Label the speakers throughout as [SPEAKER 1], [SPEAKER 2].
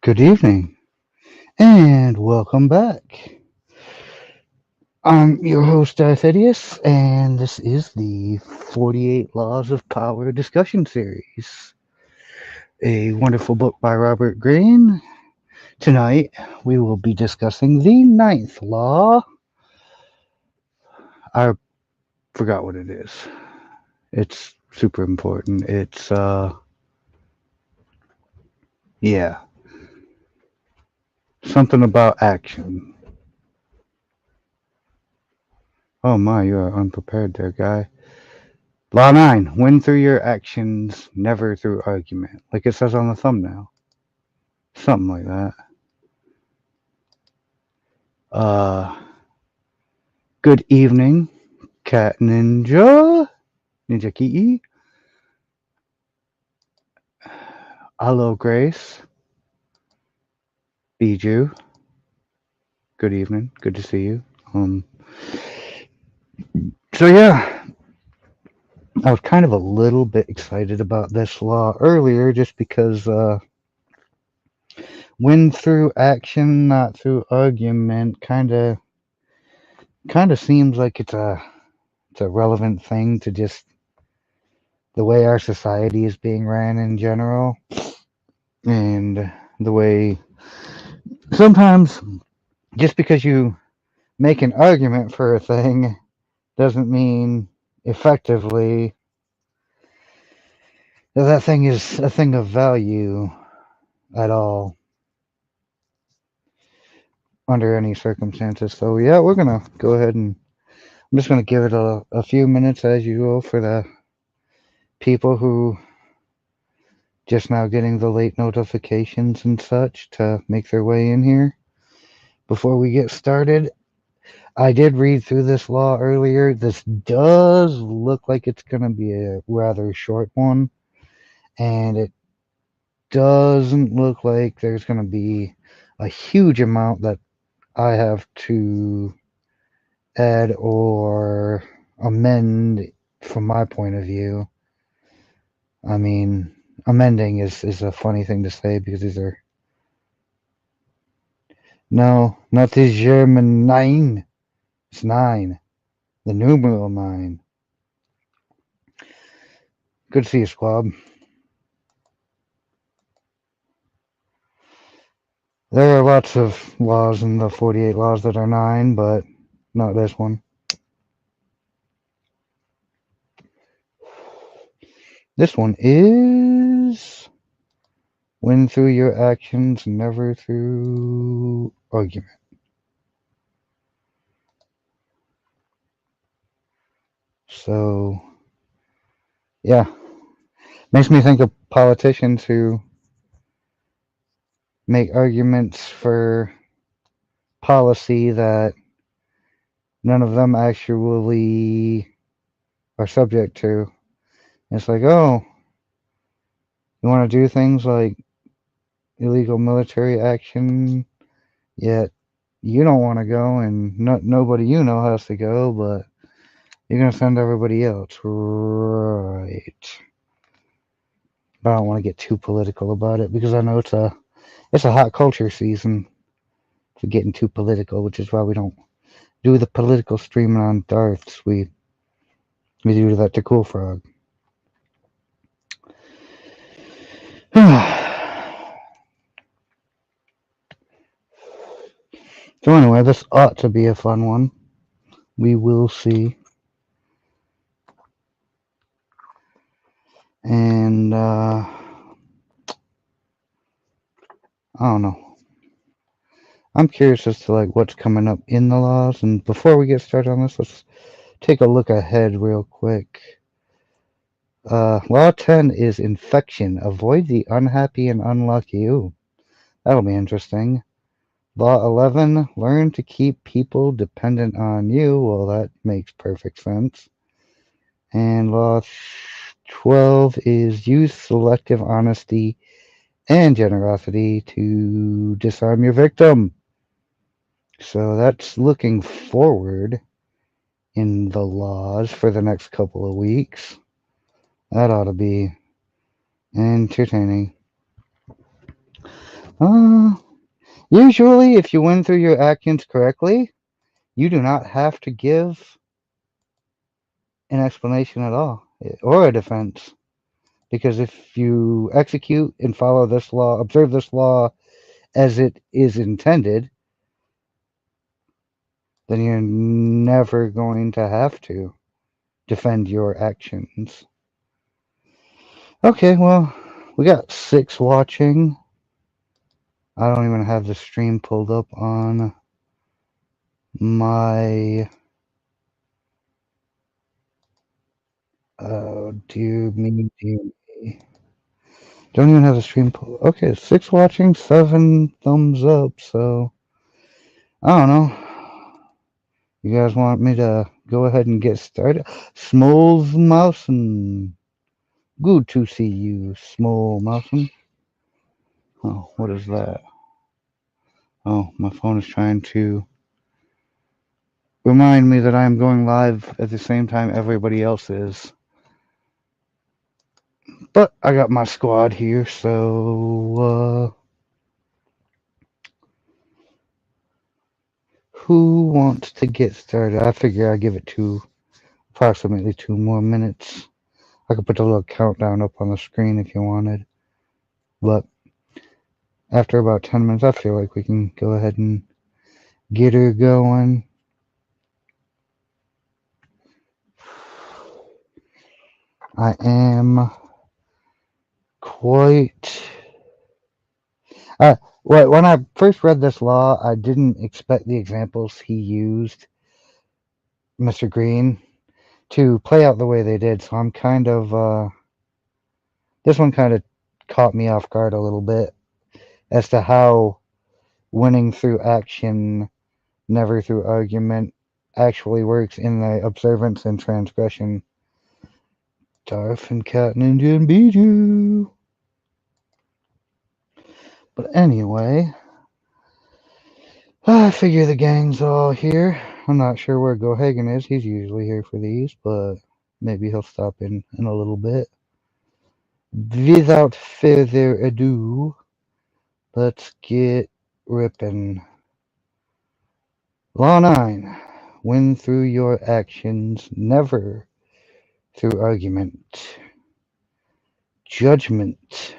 [SPEAKER 1] Good evening, and welcome back. I'm your host, Arthedius, and this is the 48 Laws of Power discussion series, a wonderful book by Robert Greene. Tonight, we will be discussing the ninth law. I forgot what it is. It's super important. Yeah, something about action. Oh my, you are unprepared there, guy. Law 9. Win through your actions, never through argument. Like it says on the thumbnail. Something like that. Uh, Good evening, Cat Ninja. Ninja Kiki. Hello, Grace. Biju. Good evening. Good to see you. So yeah, I was kind of a little bit excited about this law earlier just because, win through action, not through argument kind of seems like it's a relevant thing to just the way our society is being ran in general, and the way sometimes just because you make an argument for a thing doesn't mean effectively that that thing is a thing of value at all under any circumstances. So yeah, we're gonna go ahead and I'm just gonna give it a few minutes as usual for the people who just now getting the late notifications and such to make their way in here before we get started. I did read through this law earlier. This does look like it's going to be a rather short one, and it doesn't look like there's going to be a huge amount that I have to add or amend from my point of view. I mean, amending is a funny thing to say because these are. No, not the German 9. It's 9. The numeral 9. Good to see you, squad. There are lots of laws in the 48 laws that are 9, but not this one. This one is win through your actions, never through argument. So, yeah. Makes me think of politicians who make arguments for policy that none of them actually are subject to. It's like, oh, you want to do things like illegal military action, yet you don't want to go, and nobody you know has to go, but you're going to send everybody else. Right. But I don't want to get too political about it because I know it's a hot culture season for getting too political, which is why we don't do the political streaming on Darths. We do that to Cool Frog. So anyway, this ought to be a fun one. We will see. And I don't know. I'm curious as to like what's coming up in the laws. And before we get started on this, let's take a look ahead real quick. Law 10 is infection. Avoid the unhappy and unlucky. Ooh, that'll be interesting. Law 11, learn to keep people dependent on you. Well, that makes perfect sense. And law 12 is use selective honesty and generosity to disarm your victim. So that's looking forward in the laws for the next couple of weeks. That ought to be entertaining. Uh, Usually, if you went through your actions correctly, you do not have to give an explanation at all or a defense. Because if you execute and follow this law, observe this law as it is intended, then you're never going to have to defend your actions. Okay, well, we got 6 watching. I don't even have the stream pulled up on my. Dear me, dear me. Don't even have the stream pulled. Okay, 6 watching, 7 thumbs up. So I don't know. You guys want me to go ahead and get started? Small Mousen. Good to see you, Small Mousen. Oh, what is that? Oh, my phone is trying to remind me that I am going live at the same time everybody else is. But I got my squad here, so who wants to get started? I figure I'd give it approximately 2 more minutes. I could put a little countdown up on the screen if you wanted. But after about 10 minutes, I feel like we can go ahead and get her going. I am quite. When I first read this law, I didn't expect the examples he used, Mr. Greene, to play out the way they did. So I'm kind of. This one kind of caught me off guard a little bit as to how winning through action, never through argument, actually works in the observance and transgression. Darf and Cat Ninja and Bijou. But anyway, I figure the gang's all here. I'm not sure where Gohagen is. He's usually here for these, but maybe he'll stop in a little bit. Without further ado, let's get ripping. Law 9. Win through your actions, never through argument. Judgment.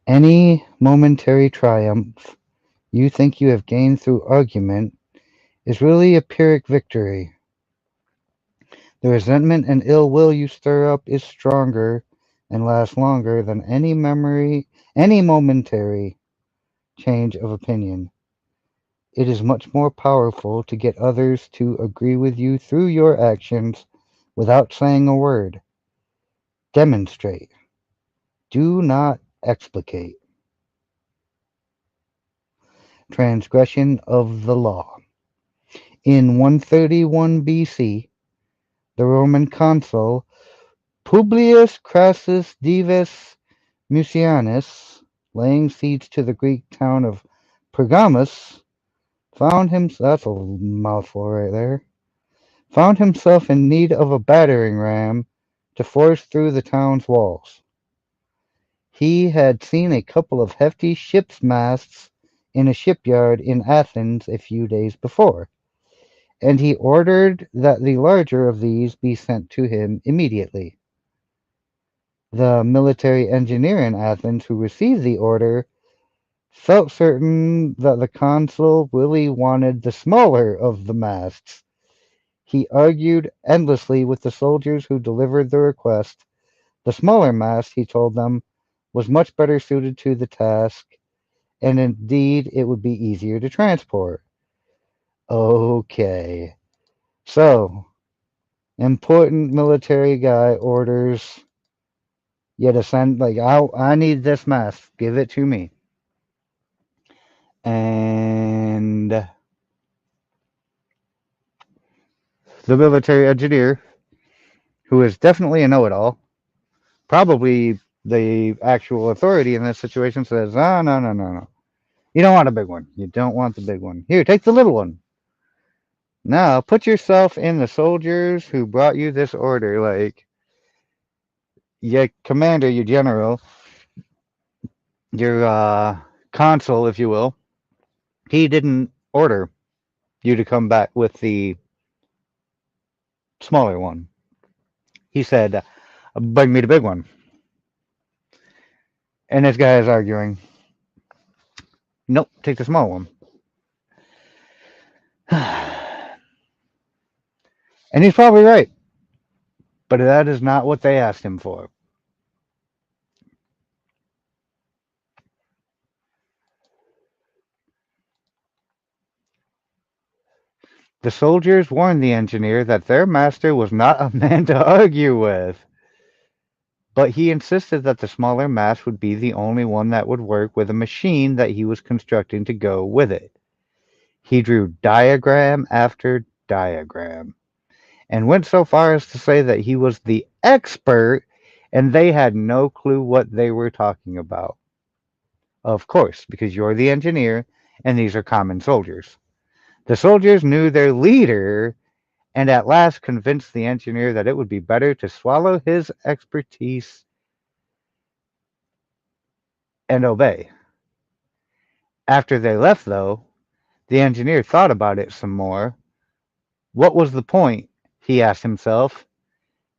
[SPEAKER 1] Any momentary triumph you think you have gained through argument is really a Pyrrhic victory. The resentment and ill will you stir up is stronger and lasts longer than any momentary change of opinion. It is much more powerful to get others to agree with you through your actions without saying a word. Demonstrate. Do not explicate. Transgression of the law. In 131 BC, the Roman consul Publius Crassus Dives Mucianus, laying siege to the Greek town of Pergamus, found himself, that's a mouthful right there, found himself in need of a battering ram to force through the town's walls. He had seen a couple of hefty ship's masts in a shipyard in Athens a few days before, and he ordered that the larger of these be sent to him immediately. The military engineer in Athens who received the order felt certain that the consul really wanted the smaller of the masts. He argued endlessly with the soldiers who delivered the request. The smaller mast, he told them, was much better suited to the task, and indeed it would be easier to transport. Okay. So, important military guy orders you to send, like, I need this mast. Give it to me. And the military engineer, who is definitely a know-it-all, probably the actual authority in this situation, says, "Oh, no, no, no, no. You don't want a big one. You don't want the big one. Here, take the little one. Now, put yourself in the soldiers who brought you this order. Like, your commander, your general, your consul, if you will, he didn't order you to come back with the smaller one. He said, bring me the big one. And this guy is arguing, nope, take the small one. And he's probably right, but that is not what they asked him for. The soldiers warned the engineer that their master was not a man to argue with, but he insisted that the smaller mast would be the only one that would work with a machine that he was constructing to go with it. He drew diagram after diagram and went so far as to say that he was the expert and they had no clue what they were talking about. Of course, because you're the engineer and these are common soldiers. The soldiers knew their leader and at last convinced the engineer that it would be better to swallow his expertise and obey. After they left, though, the engineer thought about it some more. What was the point, he asked himself,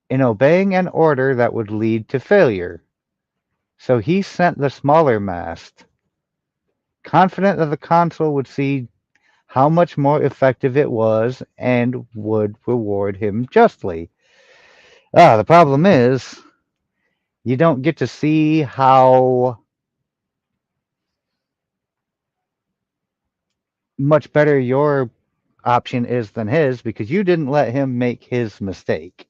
[SPEAKER 1] in obeying an order that would lead to failure? So he sent the smaller mast, confident that the consul would see how much more effective it was and would reward him justly. The problem is, you don't get to see how much better your option is than his because you didn't let him make his mistake.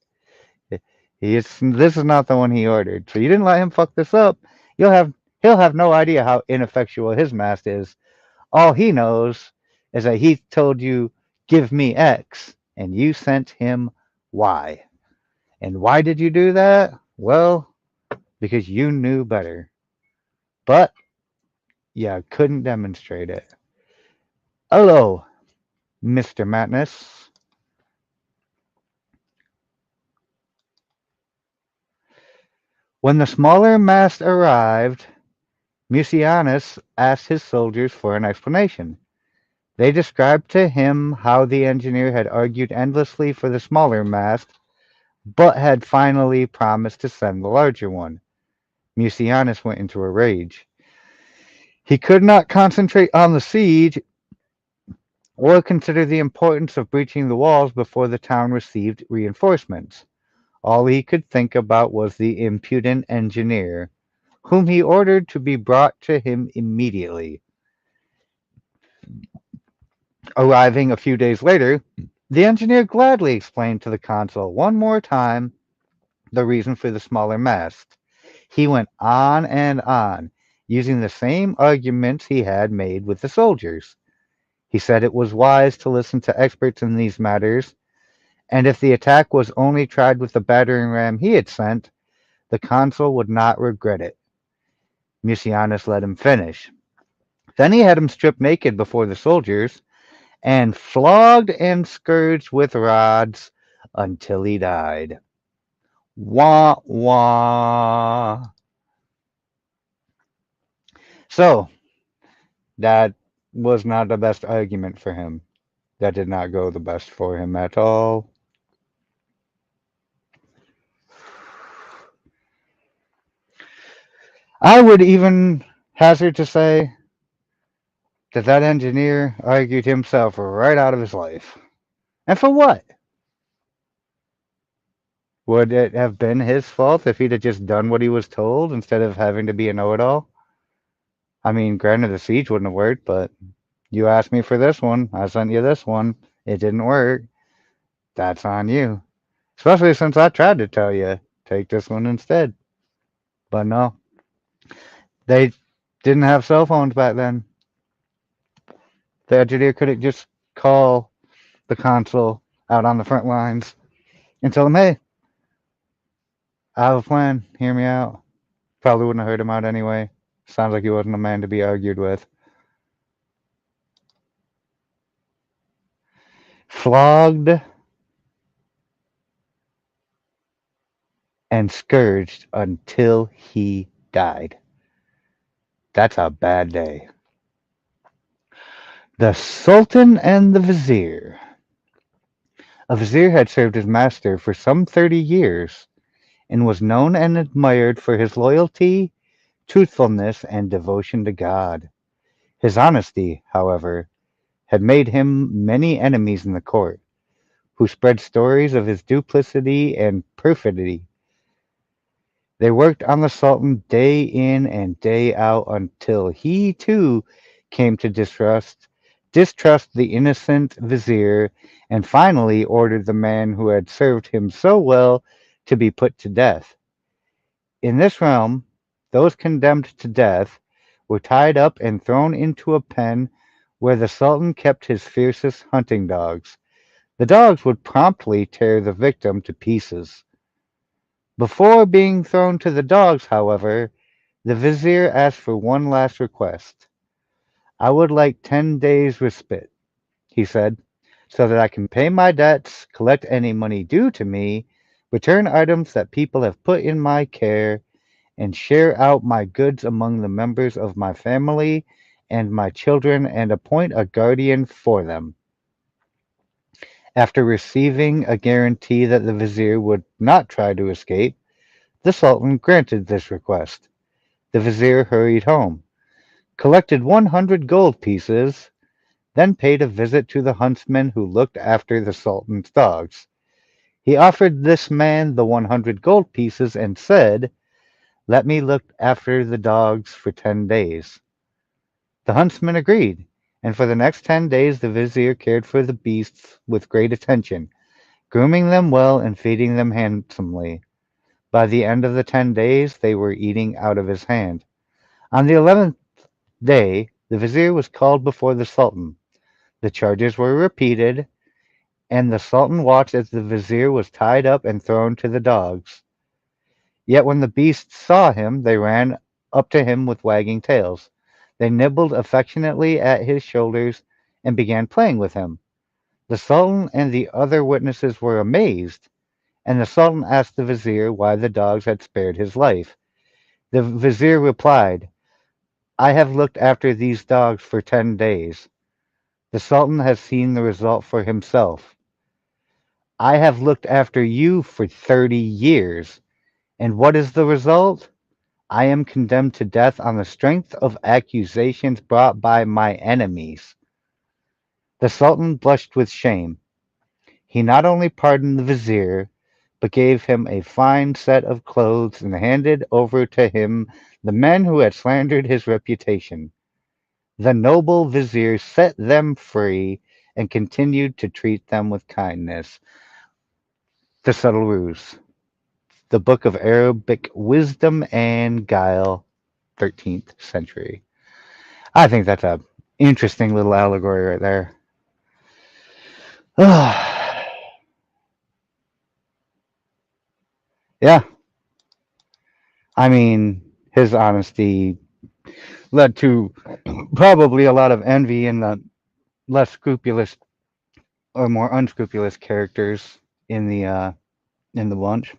[SPEAKER 1] This is not the one he ordered, so you didn't let him fuck this up. You'll have he'll have no idea how ineffectual his mast is. All he knows is that he told you, "Give me X," and you sent him Y. And why did you do that? Well, because you knew better, but you couldn't demonstrate it. Hello, Mr. Madness. When the smaller mast arrived, Mucianus asked his soldiers for an explanation. They described to him how the engineer had argued endlessly for the smaller mast, but had finally promised to send the larger one. Mucianus went into a rage. He could not concentrate on the siege or consider the importance of breaching the walls before the town received reinforcements. All he could think about was the impudent engineer, whom he ordered to be brought to him immediately. Arriving a few days later, the engineer gladly explained to the consul one more time the reason for the smaller mast. He went on, using the same arguments he had made with the soldiers. He said it was wise to listen to experts in these matters, and if the attack was only tried with the battering ram he had sent, the consul would not regret it. Mucianus let him finish. Then he had him stripped naked before the soldiers and flogged and scourged with rods until he died. Wah wah. So, that was not the best argument for him. That did not go the best for him at all. I would even hazard to say that that engineer argued himself right out of his life. And for what? Would it have been his fault if he'd have just done what he was told instead of having to be a know-it-all? I mean, granted, the siege wouldn't have worked, but you asked me for this one. I sent you this one. It didn't work. That's on you. Especially since I tried to tell you, take this one instead. But no, they didn't have cell phones back then. The engineer couldn't just call the consul out on the front lines and tell him, hey, I have a plan. Hear me out. Probably wouldn't have heard him out anyway. Sounds like he wasn't a man to be argued with. Flogged and scourged until he died. That's a bad day. The Sultan and the Vizier. A vizier had served his master for some 30 years, and was known and admired for his loyalty, truthfulness, and devotion to God. His honesty, however, had made him many enemies in the court, who spread stories of his duplicity and perfidy. They worked on the Sultan day in and day out until he too came to distrust the innocent vizier, and finally ordered the man who had served him so well to be put to death. In this realm, those condemned to death were tied up and thrown into a pen where the Sultan kept his fiercest hunting dogs. The dogs would promptly tear the victim to pieces. Before being thrown to the dogs, however, the vizier asked for one last request. "I would like 10 days' respite," he said, "so that I can pay my debts, collect any money due to me, return items that people have put in my care, and share out my goods among the members of my family and my children, and appoint a guardian for them." After receiving a guarantee that the vizier would not try to escape, the Sultan granted this request. The vizier hurried home, collected 100 gold pieces, then paid a visit to the huntsman who looked after the Sultan's dogs. He offered this man the 100 gold pieces and said, "Let me look after the dogs for 10 days." The huntsman agreed, and for the next 10 days the vizier cared for the beasts with great attention, grooming them well and feeding them handsomely. By the end of the 10 days they were eating out of his hand. On the 11th day the vizier was called before the Sultan. The charges were repeated, and the Sultan watched as the vizier was tied up and thrown to the dogs. Yet when the beasts saw him, they ran up to him with wagging tails. They nibbled affectionately at his shoulders and began playing with him. The Sultan and the other witnesses were amazed, and the Sultan asked the vizier why the dogs had spared his life. The vizier replied, "I have looked after these dogs for 10 days. The Sultan has seen the result for himself. I have looked after you for 30 years, and what is the result? I am condemned to death on the strength of accusations brought by my enemies." The Sultan blushed with shame. He not only pardoned the vizier, but gave him a fine set of clothes and handed over to him the men who had slandered his reputation. The noble vizier set them free and continued to treat them with kindness. The Subtle Ruse. The Book of Arabic Wisdom and Guile, 13th century. I think that's a interesting little allegory right there. Yeah, I mean, his honesty led to probably a lot of envy in the less scrupulous or more unscrupulous characters in the bunch.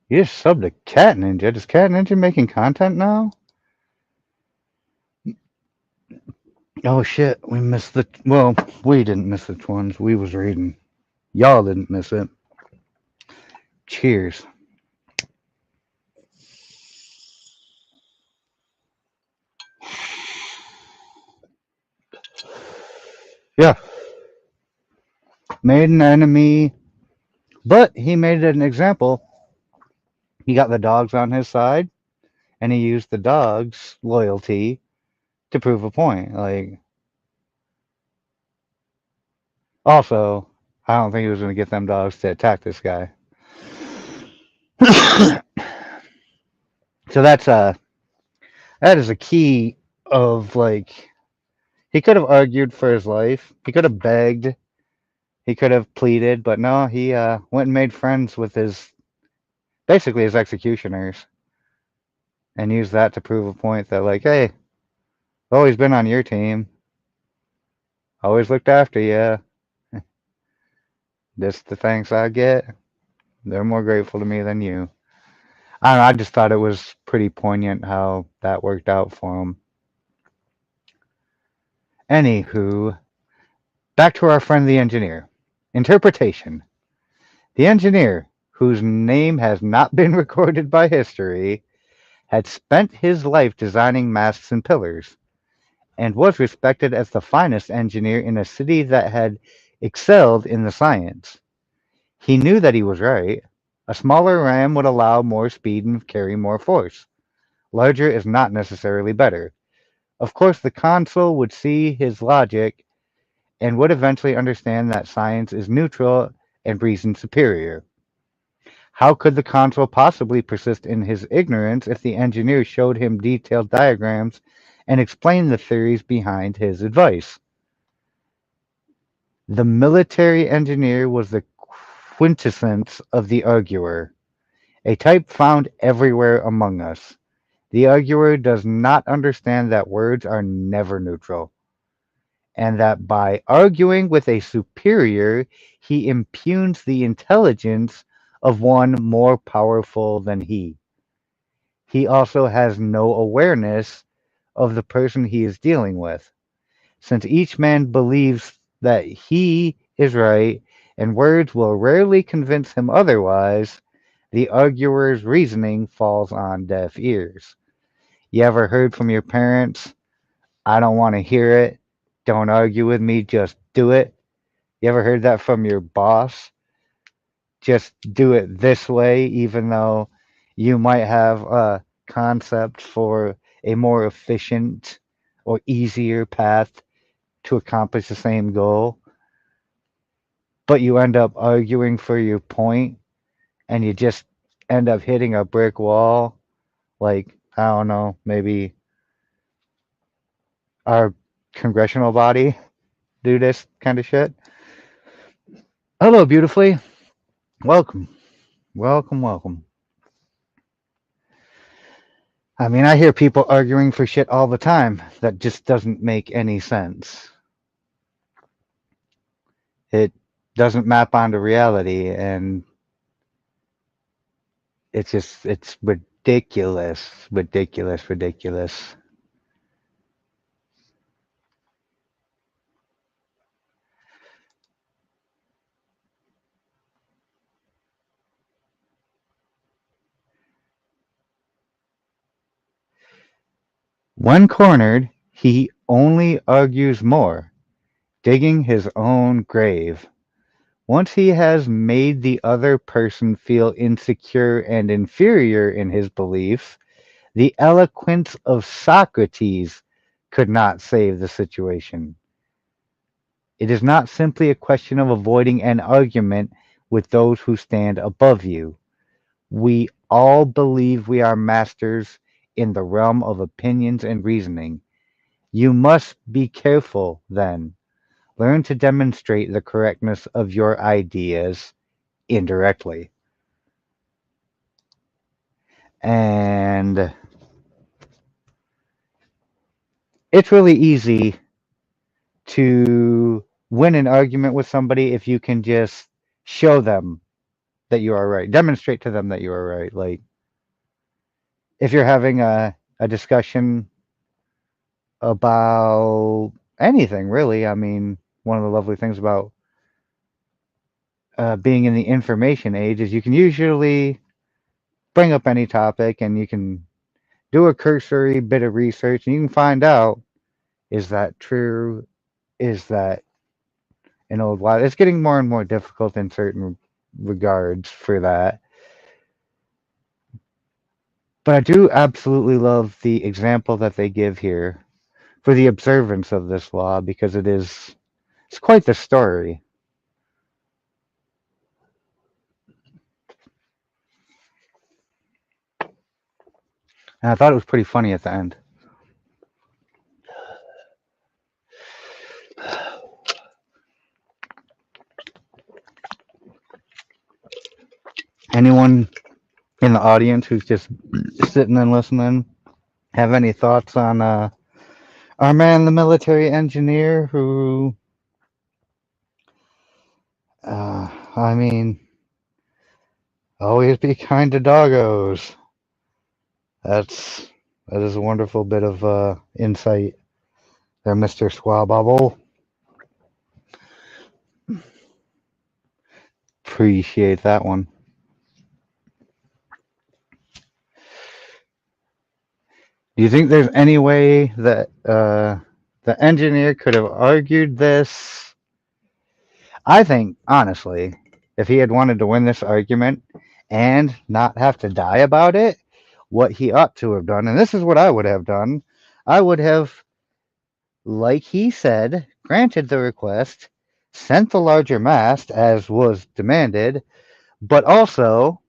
[SPEAKER 1] You just subbed to Cat Ninja. Does Cat Ninja making content now? Oh shit, we missed the well, we didn't miss the twins. We was reading. Y'all didn't miss it. Cheers. Yeah, made an enemy, but he made an example. He got the dogs on his side, and he used the dogs' loyalty to prove a point. Like, also, I don't think he was going to get them dogs to attack this guy. So that is a key of like he could have argued for his life. He could have begged. He could have pleaded, but no, he went and made friends with his basically his executioners and used that to prove a point that like, hey, I've always been on your team. Always looked after you. This the thanks I get. They're more grateful to me than you. I don't know, I just thought it was pretty poignant how that worked out for him. Anywho, back to our friend the engineer. Interpretation. The engineer, whose name has not been recorded by history, had spent his life designing masts and pillars, and was respected as the finest engineer in a city that had excelled in the science. He knew that he was right. A smaller ram would allow more speed and carry more force. Larger is not necessarily better. Of course, the consul would see his logic and would eventually understand that science is neutral and reason superior. How could the consul possibly persist in his ignorance if the engineer showed him detailed diagrams and explained the theories behind his advice? The military engineer was the quintessence of the arguer, a type found everywhere among us. The arguer does not understand that words are never neutral, and that by arguing with a superior, he impugns the intelligence of one more powerful than he. He also has no awareness of the person he is dealing with. Since each man believes that he is right and words will rarely convince him otherwise, the arguer's reasoning falls on deaf ears. You ever heard from your parents, I don't want to hear it, don't argue with me, just do it? You ever heard that from your boss? Just do it this way, even though you might have a concept for a more efficient or easier path to accomplish the same goal, but you end up arguing for your point and you just end up hitting a brick wall. Like, I don't know, maybe our congressional body do this kind of shit. Hello, beautifully. Welcome, welcome, welcome. I mean, I hear people arguing for shit all the time that just doesn't make any sense. It doesn't map onto reality, and it's ridiculous, ridiculous, ridiculous. When cornered, he only argues more, digging his own grave. Once he has made the other person feel insecure and inferior in his beliefs, the eloquence of Socrates could not save the situation. It is not simply a question of avoiding an argument with those who stand above you. We all believe we are masters in the realm of opinions and reasoning. You must be careful, then. Learn to demonstrate the correctness of your ideas indirectly. And it's really easy to win an argument with somebody if you can just show them that you are right, demonstrate to them that you are right. Like, if you're having a discussion about anything, really, I mean, one of the lovely things about being in the information age is you can usually bring up any topic and you can do a cursory bit of research and you can find out, is that true? Is that an old wild? It's getting more and more difficult in certain regards for that. But I do absolutely love the example that they give here for the observance of this law because it's quite the story. And I thought it was pretty funny at the end. Anyone in the audience who's just sitting and listening have any thoughts on our man, the military engineer, who, I mean, always be kind to doggos. That's that is a wonderful bit of insight there, Mr. Squabobble. Appreciate that one. Do you think there's any way that the engineer could have argued this? I think, honestly, if he had wanted to win this argument and not have to die about it, what he ought to have done, and this is what I would have done, I would have, like he said, granted the request, sent the larger mast as was demanded, but also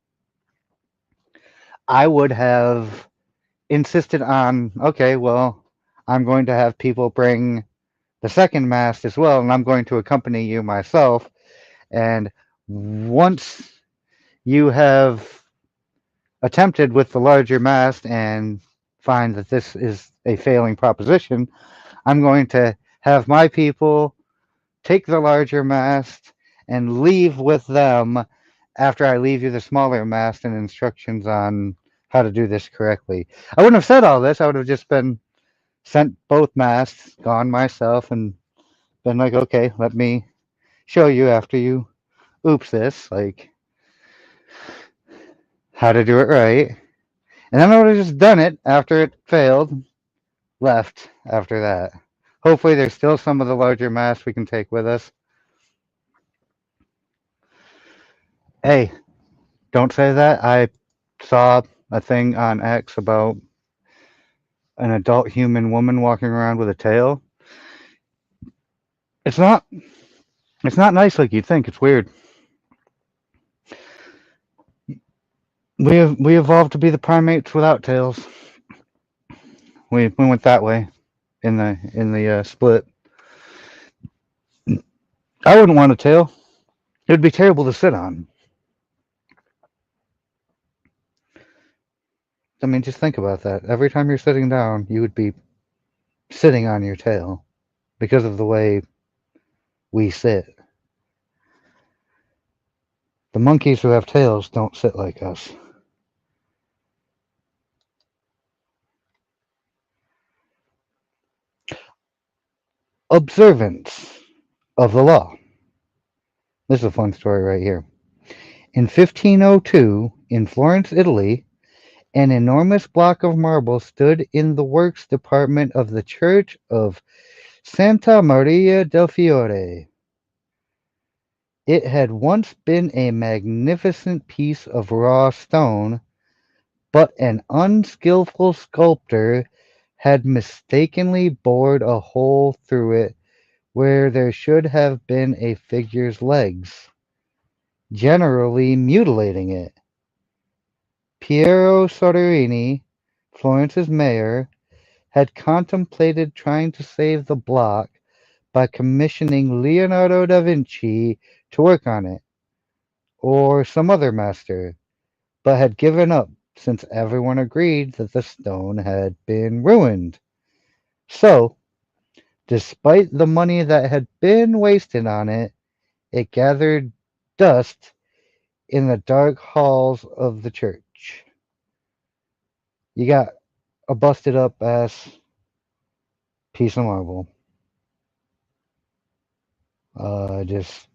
[SPEAKER 1] I would have insisted on, okay, well, I'm going to have people bring the second mast as well, and I'm going to accompany you myself. And once you have attempted with the larger mast and find that this is a failing proposition, I'm going to have my people take the larger mast and leave with them after I leave you the smaller mast and instructions on how to do this correctly. I wouldn't have said all this. I would have just been sent both masts, gone myself, and been like, okay, let me show you after you oops this, like how to do it right. And then I would have just done it after it failed, left after that. Hopefully, there's still some of the larger masts we can take with us. Hey, don't say that. I saw a thing on X about an adult human woman walking around with a tail. It's not. It's not nice like you'd think. It's weird. We evolved to be the primates without tails. We went that way in the split. I wouldn't want a tail. It would be terrible to sit on. I mean, just think about that. Every time you're sitting down, you would be sitting on your tail because of the way we sit. The monkeys who have tails don't sit like us. Observance of the law. This is a fun story right here. In 1502, in Florence, Italy, an enormous block of marble stood in the works department of the Church of Santa Maria del Fiore. It had once been a magnificent piece of raw stone, but an unskilful sculptor had mistakenly bored a hole through it where there should have been a figure's legs, generally mutilating it. Piero Soderini, Florence's mayor, had contemplated trying to save the block by commissioning Leonardo da Vinci to work on it, or some other master, but had given up since everyone agreed that the stone had been ruined. So, despite the money that had been wasted on it, it gathered dust in the dark halls of the church. You got a busted up ass piece of marble. Just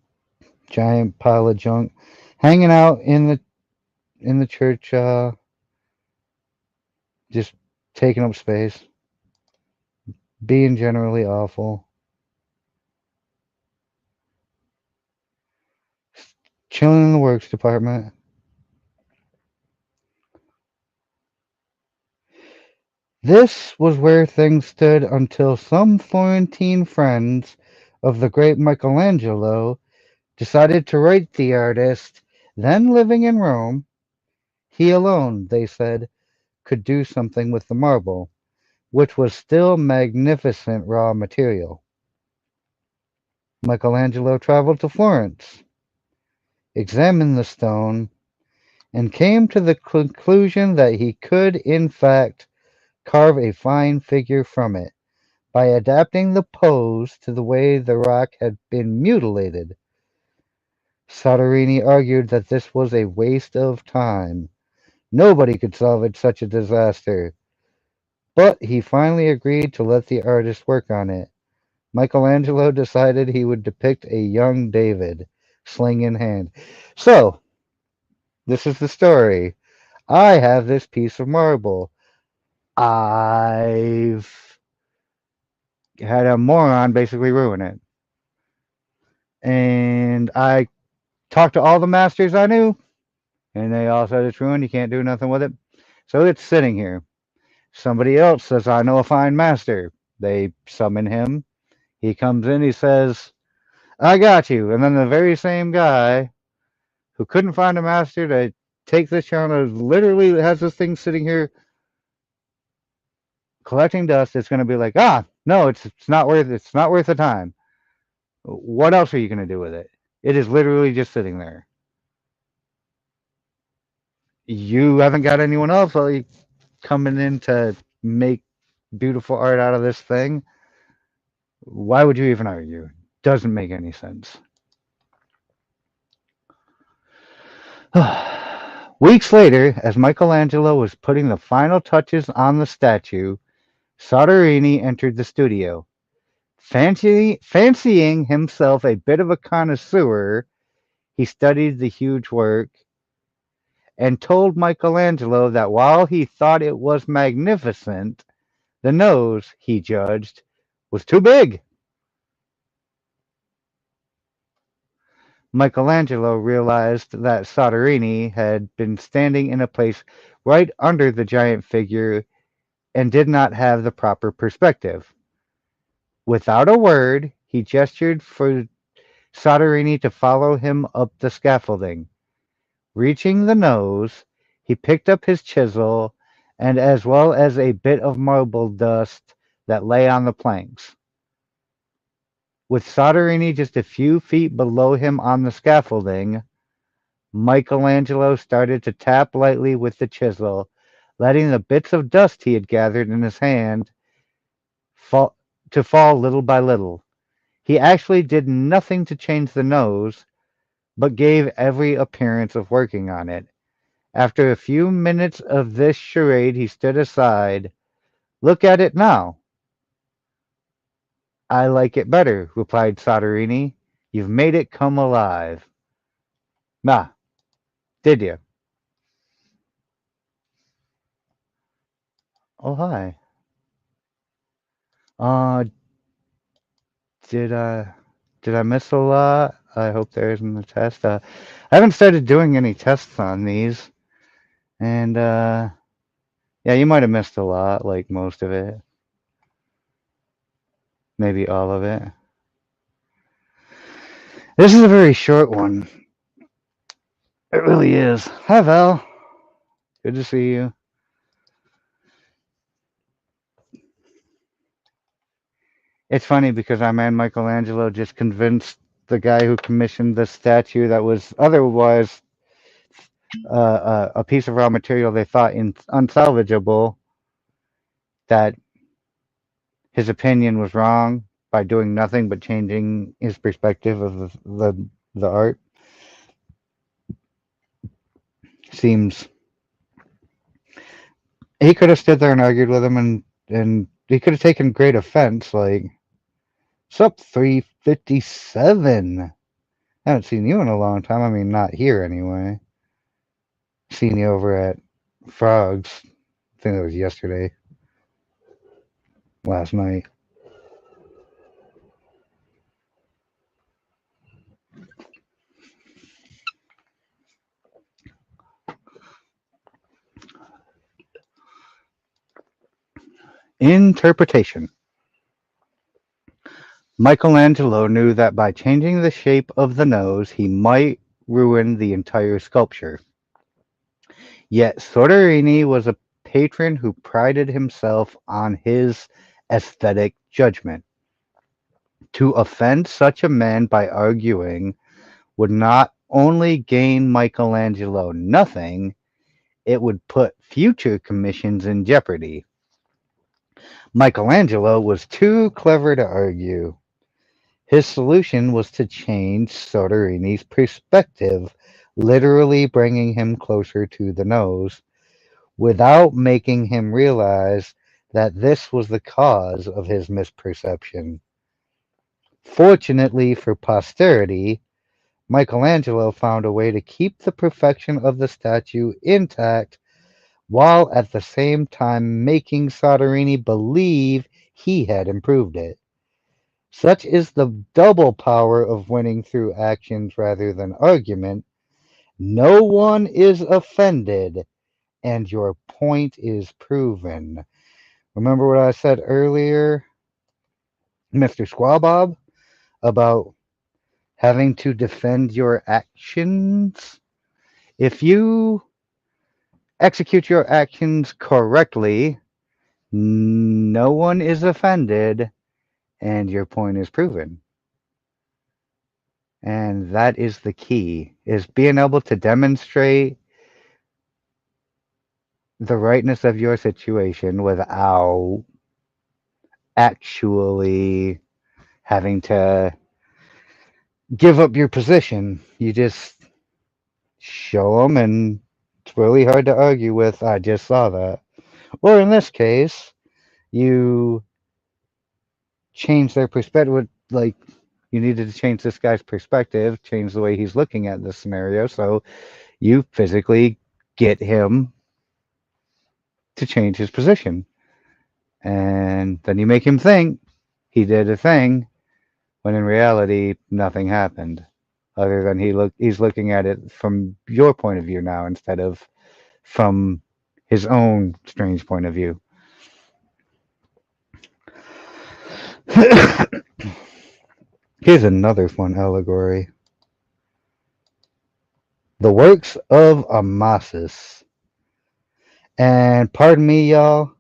[SPEAKER 1] giant pile of junk hanging out in the church, just taking up space, being generally awful, chilling in the works department. This was where things stood until some Florentine friends of the great Michelangelo decided to write the artist, then living in Rome. He alone, they said, could do something with the marble, which was still magnificent raw material. Michelangelo traveled to Florence, examined the stone, and came to the conclusion that he could, in fact, carve a fine figure from it by adapting the pose to the way the rock had been mutilated. Soderini argued that this was a waste of time, Nobody could salvage such a disaster. But he finally agreed to let the artist work on it. Michelangelo decided he would depict a young David, sling in hand. So, this is the story. I have this piece of marble. I've had a moron basically ruin it. And I talked to all the masters I knew, and they all said it's ruined. You can't do nothing with it. So it's sitting here. Somebody else says, I know a fine master. They summon him. He comes in, he says, I got you. And then the very same guy who couldn't find a master to take this channel literally has this thing sitting here collecting dust. It's going to be like, no, it's not worth the time. What else are you going to do with it? It is literally just sitting there. You haven't got anyone else like coming in to make beautiful art out of this thing. Why would you even argue? Doesn't make any sense. Weeks later, as Michelangelo was putting the final touches on the statue, Soderini entered the studio. Fancying himself a bit of a connoisseur, he studied the huge work and told Michelangelo that while he thought it was magnificent, the nose, he judged, was too big. Michelangelo realized that Soderini had been standing in a place right under the giant figure and did not have the proper perspective. Without a word, he gestured for Soderini to follow him up the scaffolding. Reaching the nose, he picked up his chisel and as well as a bit of marble dust that lay on the planks. With Soderini just a few feet below him on the scaffolding, Michelangelo started to tap lightly with the chisel, letting the bits of dust he had gathered in his hand fall, fall little by little. He actually did nothing to change the nose, but gave every appearance of working on it. After a few minutes of this charade, he stood aside. Look at it now. I like it better, replied Soderini. You've made it come alive. Nah, did you? Oh, hi. Uh, did I did I miss a lot? I hope there isn't a test. I haven't started doing any tests on these, and yeah, you might have missed a lot, like most of it, maybe all of it. This is a very short one. It really is. Hi, Val. Good to see you. It's funny because our man Michelangelo just convinced the guy who commissioned the statue that was otherwise a piece of raw material they thought unsalvageable that his opinion was wrong by doing nothing but changing his perspective of the art. Seems he could have stood there and argued with him, and he could have taken great offense. Like, it's up 357. I haven't seen you in a long time. I mean, not here anyway. Seen you over at Frogs. I think it was yesterday, last night. Interpretation. Michelangelo knew that by changing the shape of the nose, he might ruin the entire sculpture. Yet Soderini was a patron who prided himself on his aesthetic judgment. To offend such a man by arguing would not only gain Michelangelo nothing, it would put future commissions in jeopardy. Michelangelo was too clever to argue. His solution was to change Soderini's perspective, literally bringing him closer to the nose, without making him realize that this was the cause of his misperception. Fortunately for posterity, Michelangelo found a way to keep the perfection of the statue intact while at the same time making Soderini believe he had improved it. Such is the double power of winning through actions rather than argument. No one is offended, and your point is proven. Remember what I said earlier, Mr. Squawbob, about having to defend your actions? If you execute your actions correctly, no one is offended, and your point is proven. And that is the key, is being able to demonstrate the rightness of your situation without actually having to give up your position. You just show them, and it's really hard to argue with. I just saw that. Or in this case, you change their perspective. Like, you needed to change this guy's perspective, change the way he's looking at this scenario. So you physically get him to change his position. And then you make him think he did a thing when in reality nothing happened. Other than he's looking at it from your point of view now instead of from his own strange point of view. Here's another fun allegory. The works of Amasis. And pardon me, y'all,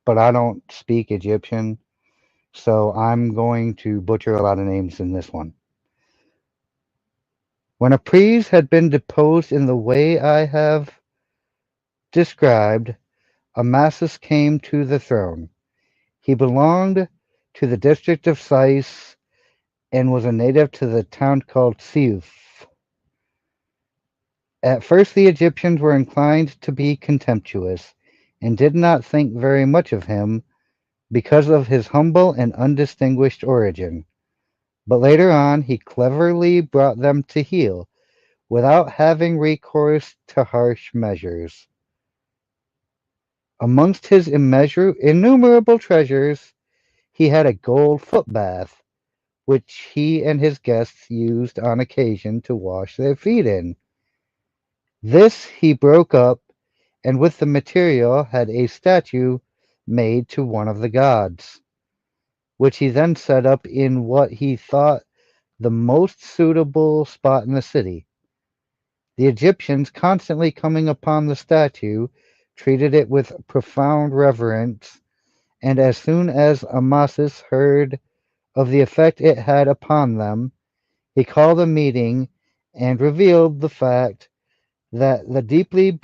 [SPEAKER 1] but I don't speak Egyptian, so I'm going to butcher a lot of names in this one. When a priest had been deposed in the way I have described, Amasis came to the throne. He belonged to the district of Sais and was a native to the town called Siuf. At first the Egyptians were inclined to be contemptuous, and did not think very much of him because of his humble and undistinguished origin. But later on he cleverly brought them to heel, without having recourse to harsh measures. Amongst his innumerable treasures he had a gold foot bath, which he and his guests used on occasion to wash their feet in. This he broke up, and with the material had a statue made to one of the gods, which he then set up in what he thought the most suitable spot in the city. The Egyptians, constantly coming upon the statue, treated it with profound reverence, and as soon as Amasis heard of the effect it had upon them, he called a meeting and revealed the fact that the deeply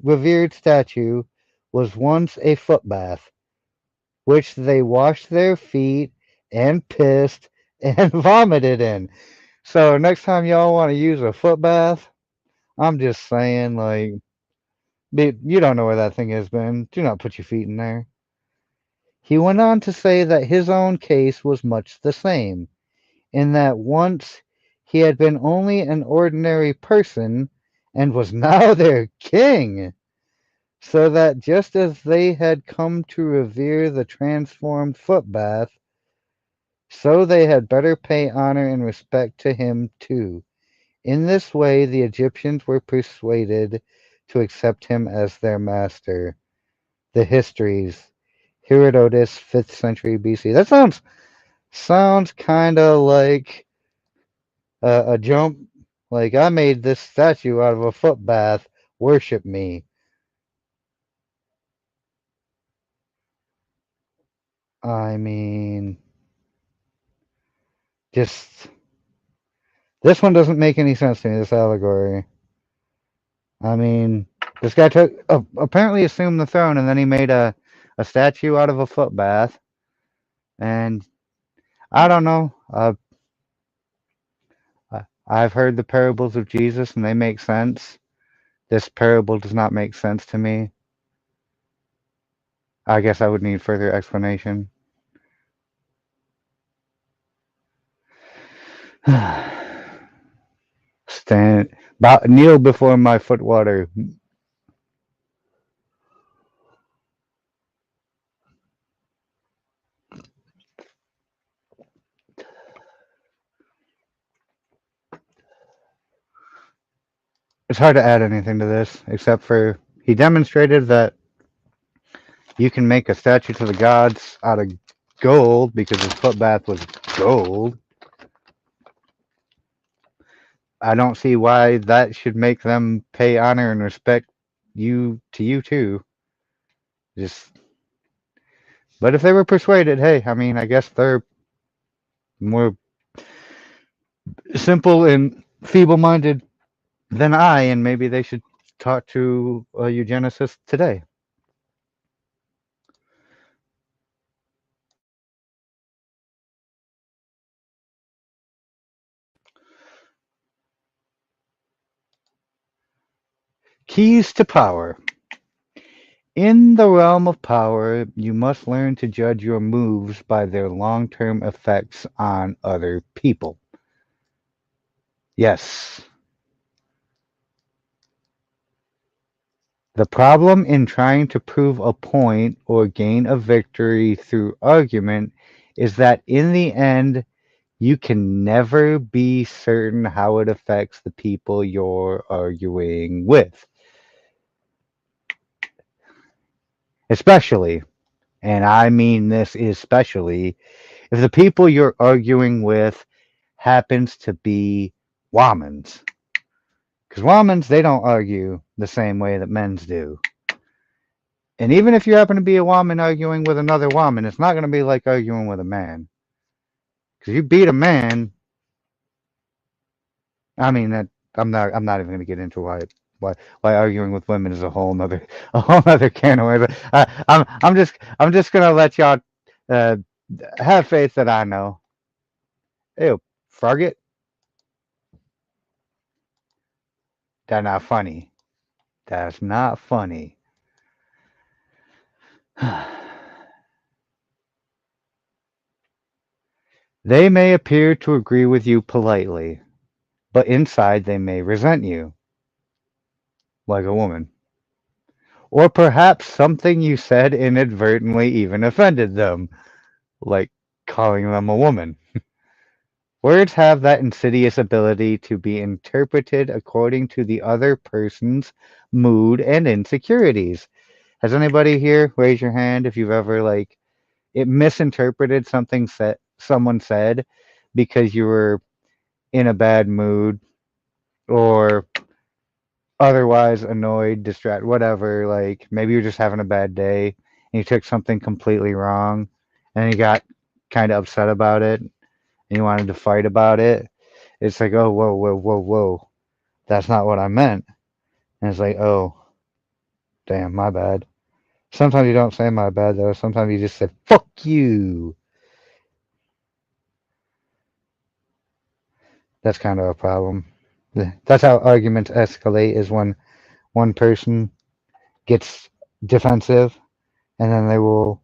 [SPEAKER 1] revered statue was once a foot bath, which they washed their feet and pissed and vomited in. So next time y'all want to use a foot bath, I'm just saying, like, you don't know where that thing has been. Do not put your feet in there. He went on to say that his own case was much the same, in that once he had been only an ordinary person and was now their king, so that just as they had come to revere the transformed foot bath, so they had better pay honor and respect to him too. In this way the Egyptians were persuaded to accept him as their master. The Histories, Herodotus, 5th century BC. That sounds kind of like a jump. Like, I made this statue out of a foot bath. Worship me. I mean, just this one doesn't make any sense to me. This allegory. I mean, this guy took apparently assumed the throne, and then he made a statue out of a foot bath. And I don't know. I've heard the parables of Jesus, and they make sense. This parable does not make sense to me. I guess I would need further explanation. Stand, kneel before my foot water. It's hard to add anything to this except for he demonstrated that you can make a statue to the gods out of gold because his foot bath was gold. I don't see why that should make them pay honor and respect you too. Just, but if they were persuaded, hey, I mean, I guess they're more simple and feeble-minded than I, and maybe they should talk to a eugenicist today. Keys to power. In the realm of power, you must learn to judge your moves by their long-term effects on other people. Yes. The problem in trying to prove a point or gain a victory through argument is that in the end, you can never be certain how it affects the people you're arguing with. Especially, and I mean this especially, if the people you're arguing with happens to be womans. Because womans, they don't argue the same way that men's do. And even if you happen to be a woman arguing with another woman, it's not going to be like arguing with a man. Because you beat a man, I mean that I'm not even going to get into why arguing with women is a whole nother can of worms. I'm just going to let y'all uh, have faith that I know. Ew, Farget, that's not funny. That's not funny. They may appear to agree with you politely, but inside they may resent you, like a woman. Or perhaps something you said inadvertently even offended them, like calling them a woman. Words have that insidious ability to be interpreted according to the other person's mood and insecurities. Has anybody here raise your hand if you've ever like it misinterpreted something someone said because you were in a bad mood or otherwise annoyed, distracted, whatever, like maybe you're just having a bad day and you took something completely wrong and you got kind of upset about it and you wanted to fight about it. It's like, oh, whoa, whoa, whoa, whoa. That's not what I meant. And it's like, oh, damn, my bad. Sometimes you don't say my bad, though. Sometimes you just say, fuck you. That's kind of a problem. That's how arguments escalate is when one person gets defensive and then they will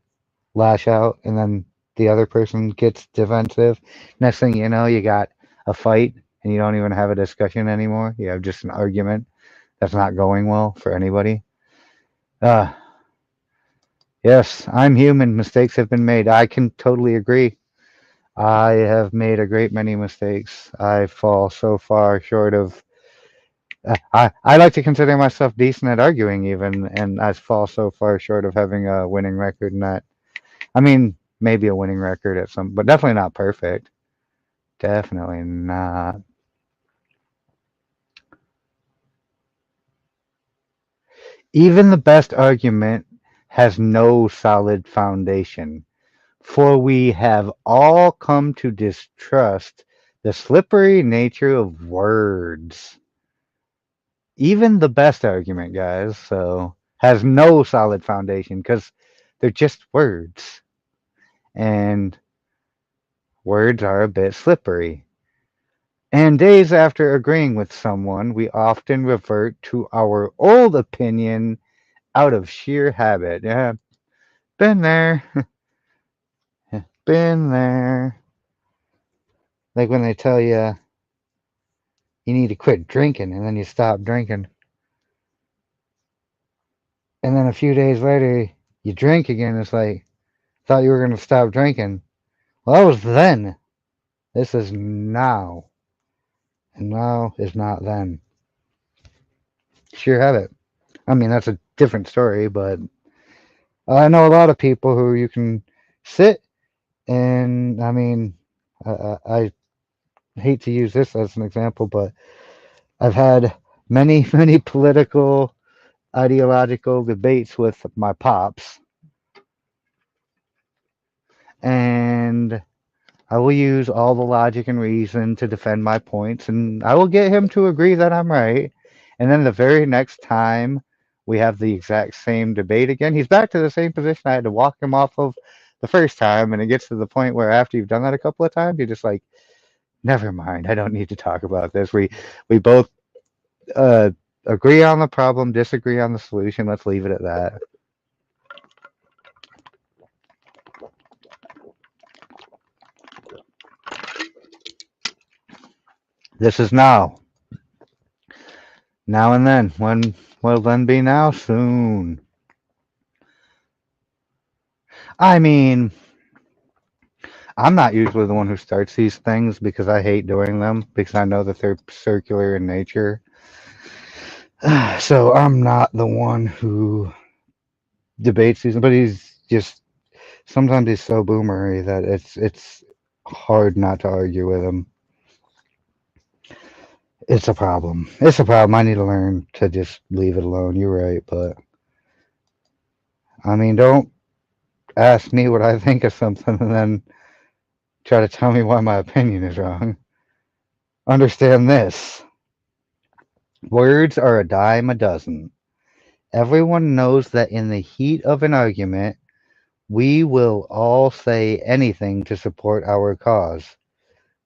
[SPEAKER 1] lash out and then the other person gets defensive. Next thing you know, you got a fight and you don't even have a discussion anymore. You have just an argument that's not going well for anybody. Uh, yes, I'm human. Mistakes have been made. I can totally agree. I have made a great many mistakes. I fall so far short of. I like to consider myself decent at arguing, even, and I fall so far short of having a winning record in that. I mean, maybe a winning record at some, but definitely not perfect. Definitely not. Even the best argument has no solid foundation, for we have all come to distrust the slippery nature of words. Even the best argument, guys, so has no solid foundation because they're just words, and words are a bit slippery. And days after agreeing with someone, we often revert to our old opinion out of sheer habit. Yeah, Been there. Been there. Like when they tell you you need to quit drinking and then you stop drinking. And then a few days later you drink again. It's like, thought you were going to stop drinking. Well, that was then. This is now. And now is not then. Sure have it. I mean, that's a different story, but I know a lot of people who you can sit and, I mean, I hate to use this as an example, but I've had many, many political, ideological debates with my pops, and I will use all the logic and reason to defend my points, and I will get him to agree that I'm right. And then the very next time we have the exact same debate again, he's back to the same position I had to walk him off of the first time. And it gets to the point where after you've done that a couple of times, you're just like, never mind, I don't need to talk about this. We both uh, agree on the problem, disagree on the solution. Let's leave it at that. This is now. Now and then. When will then be now? Soon. I mean, I'm not usually the one who starts these things because I hate doing them because I know that they're circular in nature. So I'm not the one who debates these, but he's just sometimes he's so boomery that it's hard not to argue with him. It's a problem. It's a problem. I need to learn to just leave it alone. You're right, but I mean, don't ask me what I think of something and then try to tell me why my opinion is wrong. Understand this. Words are a dime a dozen. Everyone knows that in the heat of an argument, we will all say anything to support our cause.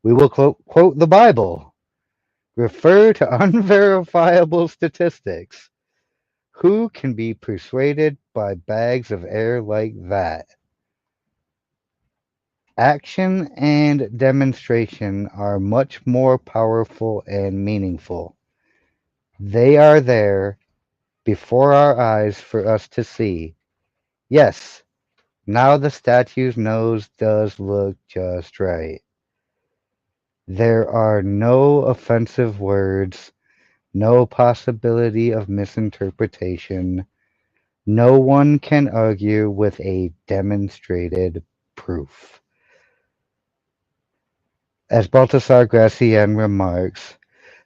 [SPEAKER 1] We will quote the Bible, refer to unverifiable statistics. Who can be persuaded by bags of air like that? Action and demonstration are much more powerful and meaningful. They are there before our eyes for us to see. Yes, now the statue's nose does look just right. There are no offensive words, no possibility of misinterpretation. No one can argue with a demonstrated proof. As Baltasar Gracian remarks,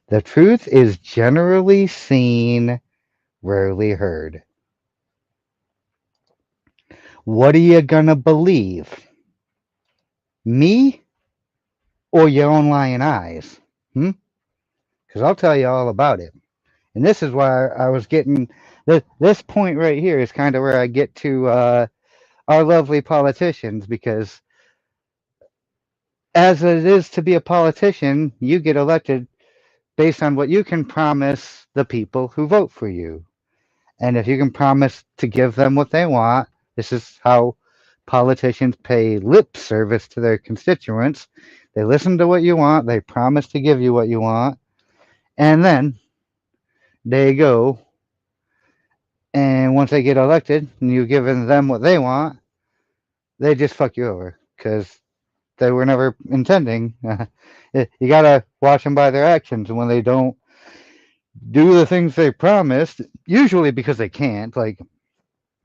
[SPEAKER 1] the truth is generally seen, rarely heard. What are you gonna believe? Me or your own lying eyes? Hmm? Because I'll tell you all about it. And this is why I was getting this point right here is kind of where I get to our lovely politicians because as it is to be a politician, you get elected based on what you can promise the people who vote for you. And if you can promise to give them what they want, this is how politicians pay lip service to their constituents. They listen to what you want, they promise to give you what you want, and then they go and once they get elected and you've given them what they want, they just fuck you over because they were never intending. You gotta watch them by their actions, and when they don't do the things they promised, usually because they can't. Like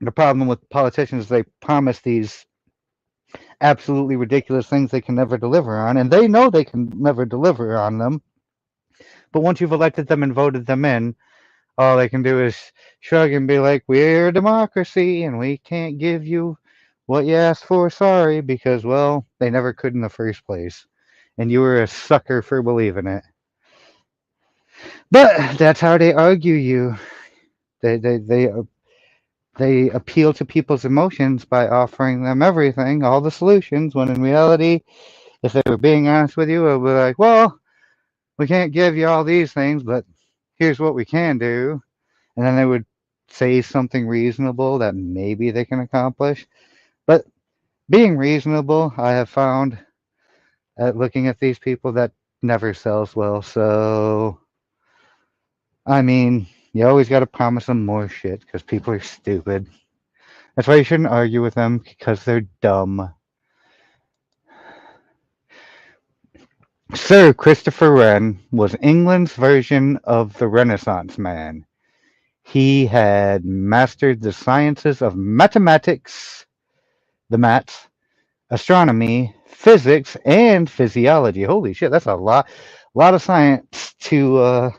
[SPEAKER 1] the problem with politicians, they promise these absolutely ridiculous things they can never deliver on, and they know they can never deliver on them. But once you've elected them and voted them in, all they can do is shrug and be like, "We're a democracy, and we can't give you what you asked for. Sorry," because well, they never could in the first place, and you were a sucker for believing it. But that's how they argue you. They appeal to people's emotions by offering them everything, all the solutions, when in reality, if they were being honest with you, it would be like, well, we can't give you all these things, but here's what we can do. And then they would say something reasonable that maybe they can accomplish. But being reasonable, I have found at looking at these people that never sells well. So, I mean, you always got to promise them more shit because people are stupid. That's why you shouldn't argue with them because they're dumb. Sir Christopher Wren was England's version of the Renaissance man. He had mastered the sciences of mathematics, the maths, astronomy, physics, and physiology. Holy shit, that's lot of science to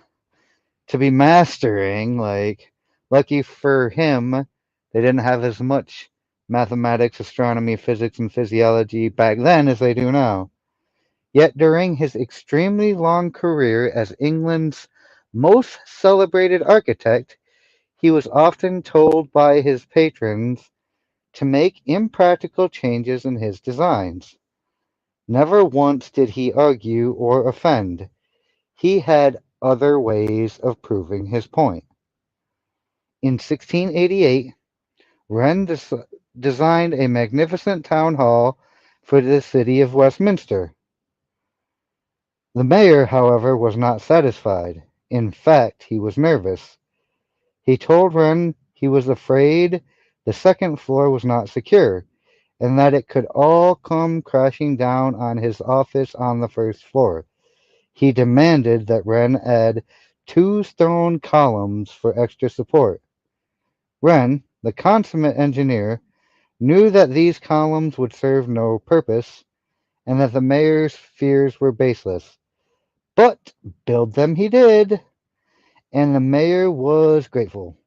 [SPEAKER 1] be mastering. Like, lucky for him, they didn't have as much mathematics, astronomy, physics, and physiology back then as they do now. Yet during his extremely long career as England's most celebrated architect, he was often told by his patrons to make impractical changes in his designs. Never once did he argue or offend. He had other ways of proving his point. In 1688, Wren designed a magnificent town hall for the city of Westminster. The mayor, however, was not satisfied. In fact, he was nervous. He told Wren he was afraid the second floor was not secure, and that it could all come crashing down on his office on the first floor. He demanded that Wren add two stone columns for extra support. Wren, the consummate engineer, knew that these columns would serve no purpose, and that the mayor's fears were baseless. But build them he did, and the mayor was grateful.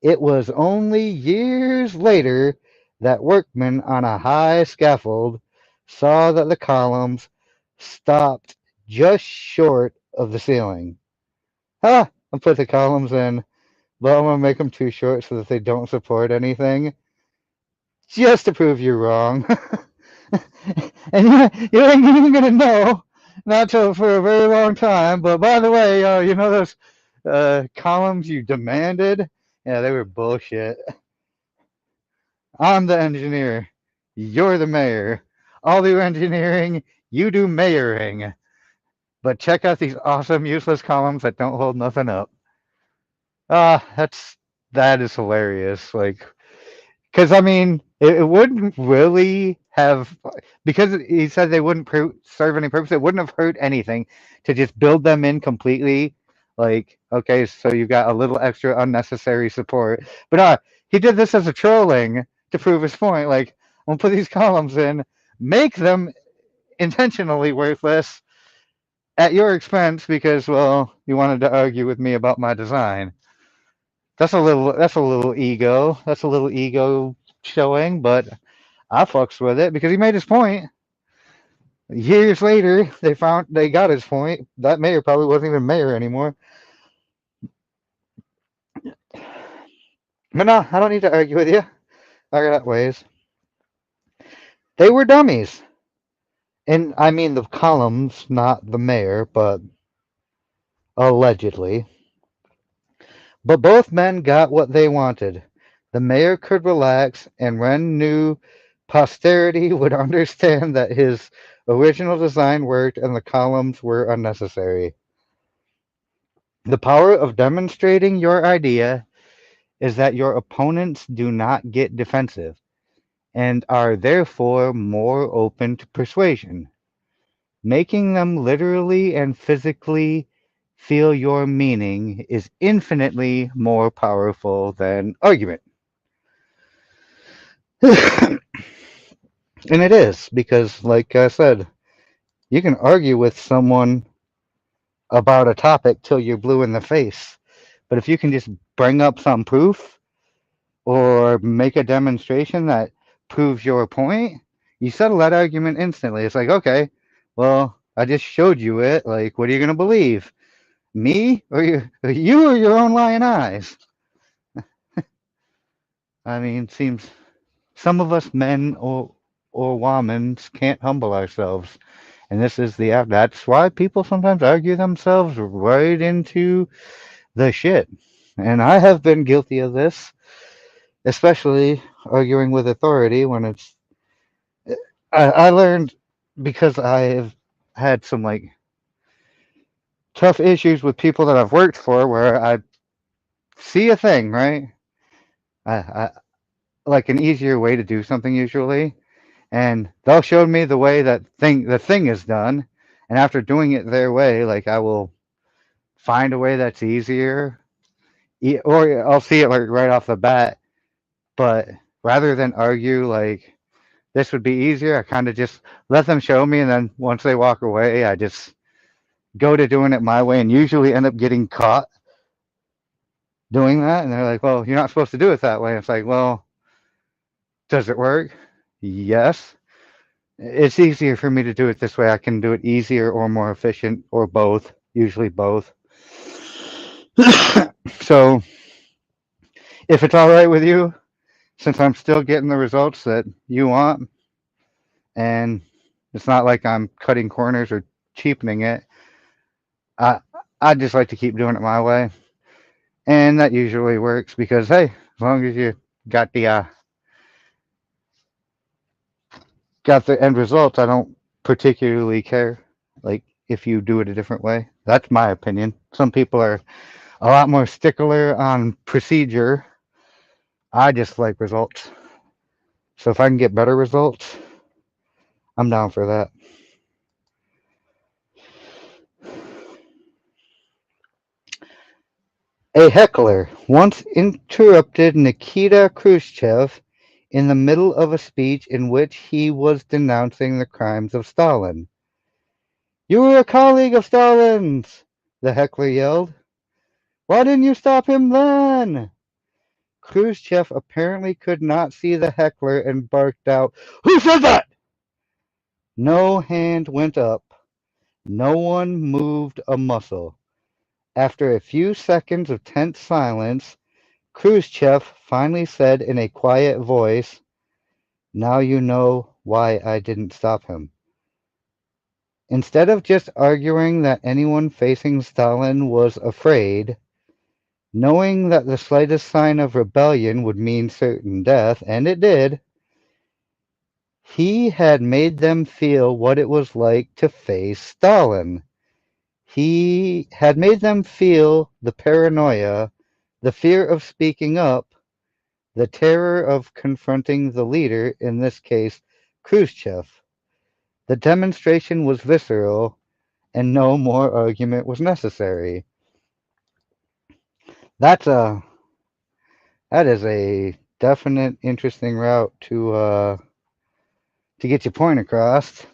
[SPEAKER 1] It was only years later that workmen on a high scaffold saw that the columns stopped just short of the ceiling. Ah, I'll put the columns in, but I'm going to make them too short so that they don't support anything, just to prove you're wrong. And you ain't even going to know, not till for a very long time, but by the way, you know those columns you demanded? Yeah, they were bullshit. I'm the engineer. You're the mayor. I'll do engineering. You do mayoring. But check out these awesome, useless columns that don't hold nothing up. That is hilarious. Like, because I mean, it wouldn't really have because he said they wouldn't serve any purpose. It wouldn't have hurt anything to just build them in completely. Like, okay, so you got a little extra unnecessary support, but he did this as a trolling to prove his point. Like, I'm gonna put these columns in, make them intentionally worthless at your expense because, well, you wanted to argue with me about my design. That's a little ego. That's a little ego showing, but I fucks with it because he made his point. Years later, they got his point. That mayor probably wasn't even mayor anymore. But no, I don't need to argue with you. I got ways. They were dummies. And I mean the columns, not the mayor, but allegedly. But both men got what they wanted. The mayor could relax, and Wren knew posterity would understand that his original design worked and the columns were unnecessary. The power of demonstrating your idea is that your opponents do not get defensive and are therefore more open to persuasion. Making them literally and physically feel your meaning is infinitely more powerful than argument. And it is, because, like I said, you can argue with someone about a topic till you're blue in the face. But if you can just bring up some proof or make a demonstration that proves your point, you settle that argument instantly. It's like, okay, well, I just showed you it. Like, what are you going to believe? Me you or your own lying eyes? I mean, it seems some of us men or women can't humble ourselves. And this is that's why people sometimes argue themselves right into the shit. And I have been guilty of this. especially arguing with authority when it's. I learned because I've had some like tough issues with people that I've worked for where I see a thing, right? I like an easier way to do something usually, and they'll show me the way that the thing is done, and after doing it their way, like I will find a way that's easier, or I'll see it like right off the bat. But rather than argue like this would be easier, I kind of just let them show me, and then once they walk away, I just go to doing it my way, and usually end up getting caught doing that. And they're like, "Well, you're not supposed to do it that way." It's like, well, does it work? Yes. It's easier for me to do it this way. I can do it easier or more efficient or both, usually both. So, if it's all right with you, since I'm still getting the results that you want, and it's not like I'm cutting corners or cheapening it, I I just like to keep doing it my way, and that usually works because hey, as long as you got the uh, got the end results, I don't particularly care. Like if you do it a different way, that's my opinion. Some people are a lot more stickler on procedure. I just like results. So if I can get better results, I'm down for that. A heckler once interrupted Nikita Khrushchev in the middle of a speech in which he was denouncing the crimes of Stalin. "You were a colleague of Stalin's!" the heckler yelled. "Why didn't you stop him then?" Khrushchev apparently could not see the heckler and barked out, "Who said that?" No hand went up. No one moved a muscle. After a few seconds of tense silence, Khrushchev finally said in a quiet voice, "Now you know why I didn't stop him." Instead of just arguing that anyone facing Stalin was afraid, knowing that the slightest sign of rebellion would mean certain death, and it did, he had made them feel what it was like to face Stalin. He had made them feel the paranoia, the fear of speaking up, the terror of confronting the leader, in this case, Khrushchev. The demonstration was visceral, and no more argument was necessary. That's a that is a definite interesting route to get your point across.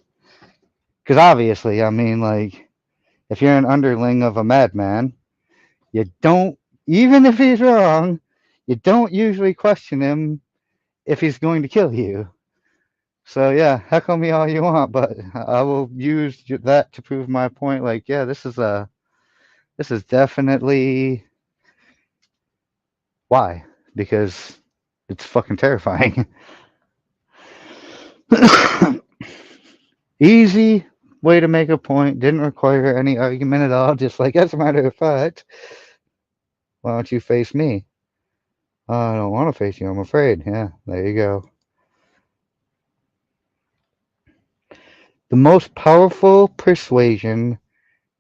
[SPEAKER 1] Because obviously, I mean, like if you're an underling of a madman, you don't, even if he's wrong, you don't usually question him if he's going to kill you. So yeah, heckle me all you want, but I will use that to prove my point. Like, yeah, this is definitely why, because it's fucking terrifying. Easy way to make a point. Didn't require any argument at all. Just like, as a matter of fact, why don't you face me? I don't want to face you. I'm afraid. Yeah, there you go. The most powerful persuasion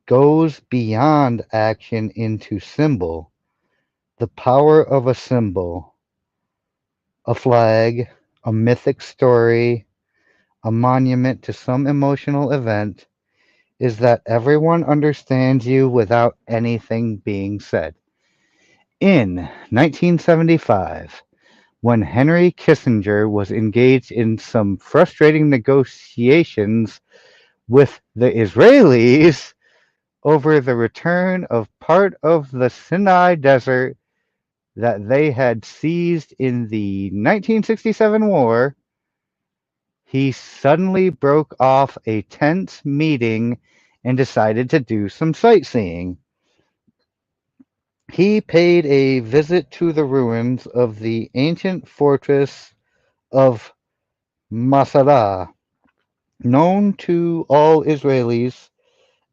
[SPEAKER 1] goes beyond action into symbol. The power of a symbol, a flag, a mythic story, a monument to some emotional event, is that everyone understands you without anything being said. In 1975, when Henry Kissinger was engaged in some frustrating negotiations with the Israelis over the return of part of the Sinai Desert that they had seized in the 1967 war, he suddenly broke off a tense meeting and decided to do some sightseeing. He paid a visit to the ruins of the ancient fortress of Masada, known to all Israelis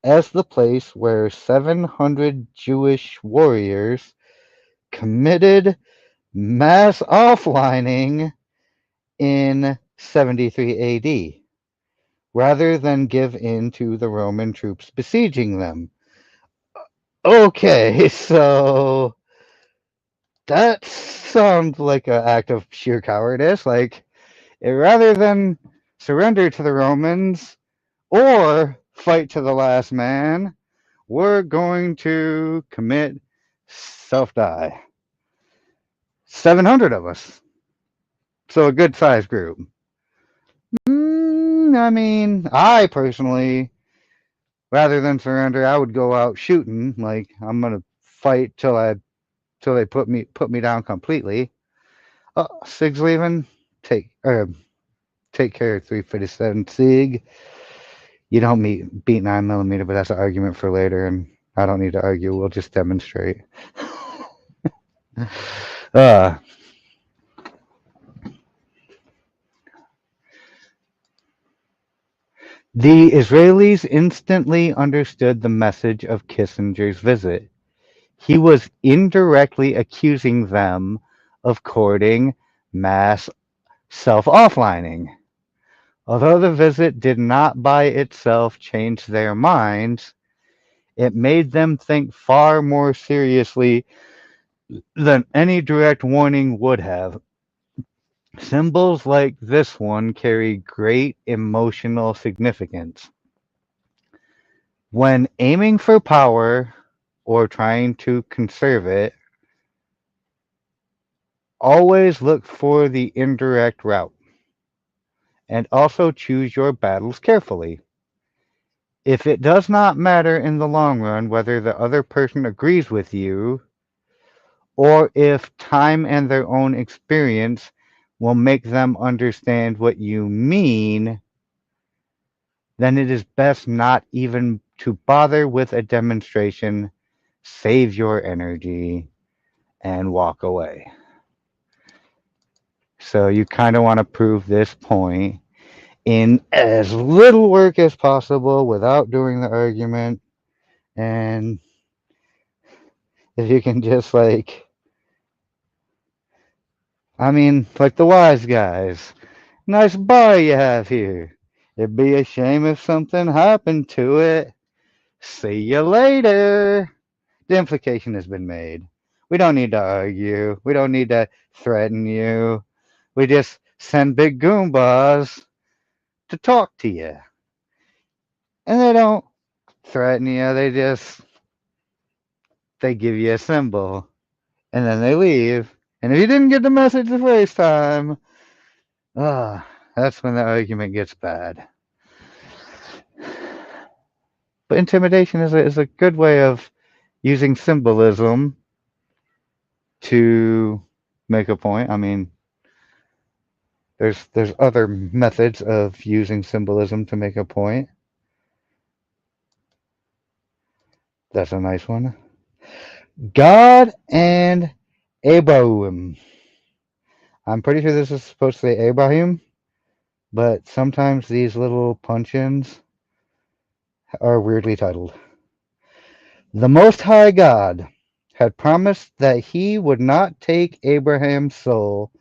[SPEAKER 1] as the place where 700 Jewish warriors committed mass offlining in 73 AD, rather than give in to the Roman troops besieging them. Okay, so that sounds like an act of sheer cowardice. Like, rather than surrender to the Romans or fight to the last man, we're going to commit self-die. 700 of us. So a good sized group. I mean, I personally, rather than surrender, I would go out shooting. Like, I'm gonna fight till they put me down completely. Oh, Sig's leaving. Take care, 357 Sig. You don't beat 9mm, but that's an argument for later, and I don't need to argue. We'll just demonstrate. uh, the Israelis instantly understood the message of Kissinger's visit. He was indirectly accusing them of courting mass self-offlining. Although the visit did not by itself change their minds, it made them think far more seriously than any direct warning would have. Symbols like this one carry great emotional significance. When aiming for power or trying to conserve it, always look for the indirect route, and also choose your battles carefully. If it does not matter in the long run whether the other person agrees with you, or if time and their own experience will make them understand what you mean, then it is best not even to bother with a demonstration. Save your energy and walk away. So you kind of want to prove this point in as little work as possible without doing the argument. And if you can just I mean, like the wise guys, nice bar you have here. It'd be a shame if something happened to it. See you later. The implication has been made. We don't need to argue. We don't need to threaten you. We just send big Goombas to talk to you. And they don't threaten you. They give you a symbol. And then they leave. And if you didn't get the message the first time, that's when the argument gets bad. But intimidation is a good way of using symbolism to make a point. I mean, there's other methods of using symbolism to make a point. That's a nice one. God and Abraham. I'm pretty sure this is supposed to say Abraham, but sometimes these little punch-ins are weirdly titled. The Most High God had promised that he would not take Abraham's soul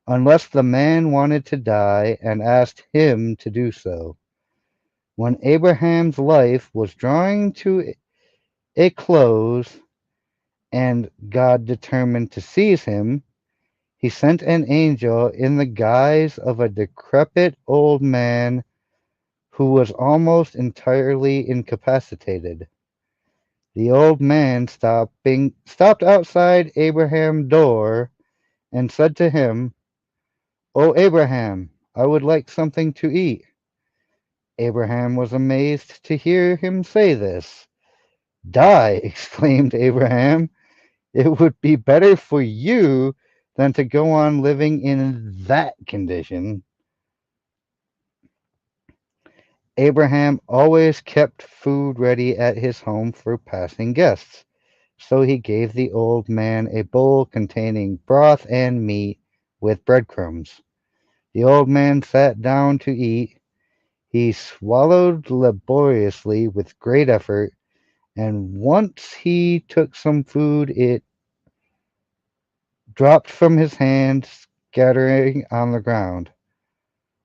[SPEAKER 1] unless the man wanted to die and asked him to do so. When Abraham's life was drawing to a close and God determined to seize him, he sent an angel in the guise of a decrepit old man who was almost entirely incapacitated. The old man stopped outside Abraham's door and said to him, "O Abraham, I would like something to eat." Abraham was amazed to hear him say this. "Die," exclaimed Abraham. "It would be better for you than to go on living in that condition." Abraham always kept food ready at his home for passing guests, so he gave the old man a bowl containing broth and meat with breadcrumbs. The old man sat down to eat. He swallowed laboriously with great effort, and once he took some food, it dropped from his hand, scattering on the ground.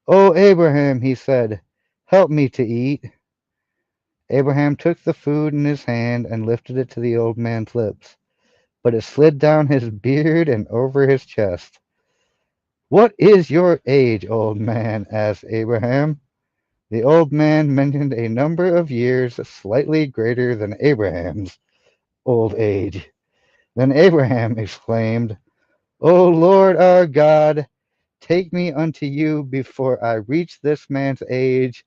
[SPEAKER 1] "O Abraham," he said, "help me to eat." Abraham took the food in his hand and lifted it to the old man's lips, but it slid down his beard and over his chest. "What is your age, old man?" asked Abraham. The old man mentioned a number of years slightly greater than Abraham's old age. Then Abraham exclaimed, "O Lord our God, take me unto you before I reach this man's age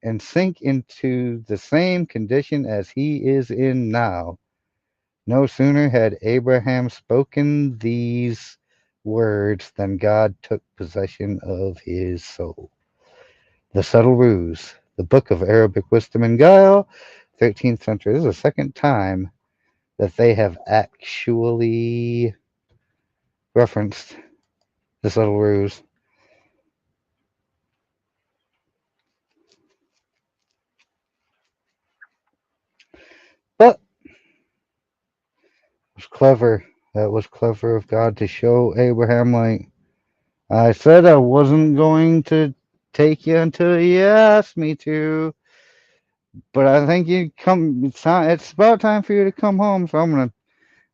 [SPEAKER 1] and sink into the same condition as he is in now." No sooner had Abraham spoken these words than God took possession of his soul. The Subtle Ruse, the Book of Arabic Wisdom and Guile, 13th century. This is the second time that they have actually referenced the Subtle Ruse. But it was clever. That was clever of God to show Abraham, like, I said I wasn't going to take you until you asked me to, but I think you come. It's about time for you to come home, so I'm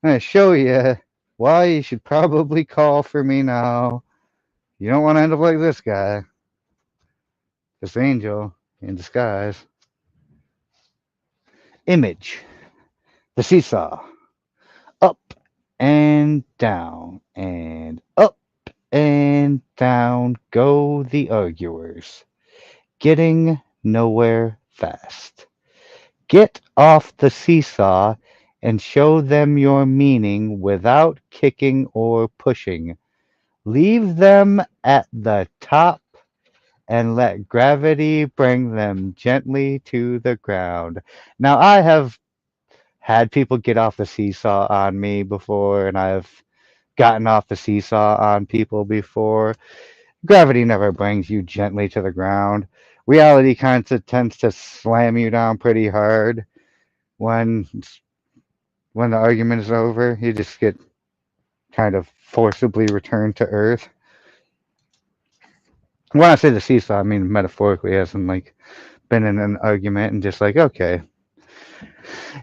[SPEAKER 1] gonna show you why you should probably call for me now. You don't want to end up like this guy, this angel in disguise. Image, the seesaw, up and down and up and down go the arguers, getting nowhere fast. Get off the seesaw and show them your meaning without kicking or pushing. Leave them at the top and let gravity bring them gently to the ground. Now, I have had people get off the seesaw on me before, and I've gotten off the seesaw on people before. Gravity never brings you gently to the ground. Reality kind of tends to slam you down pretty hard when when the argument is over. You just get kind of forcibly returned to Earth. When I say the seesaw, I mean metaphorically, as in like been in an argument and just like, okay,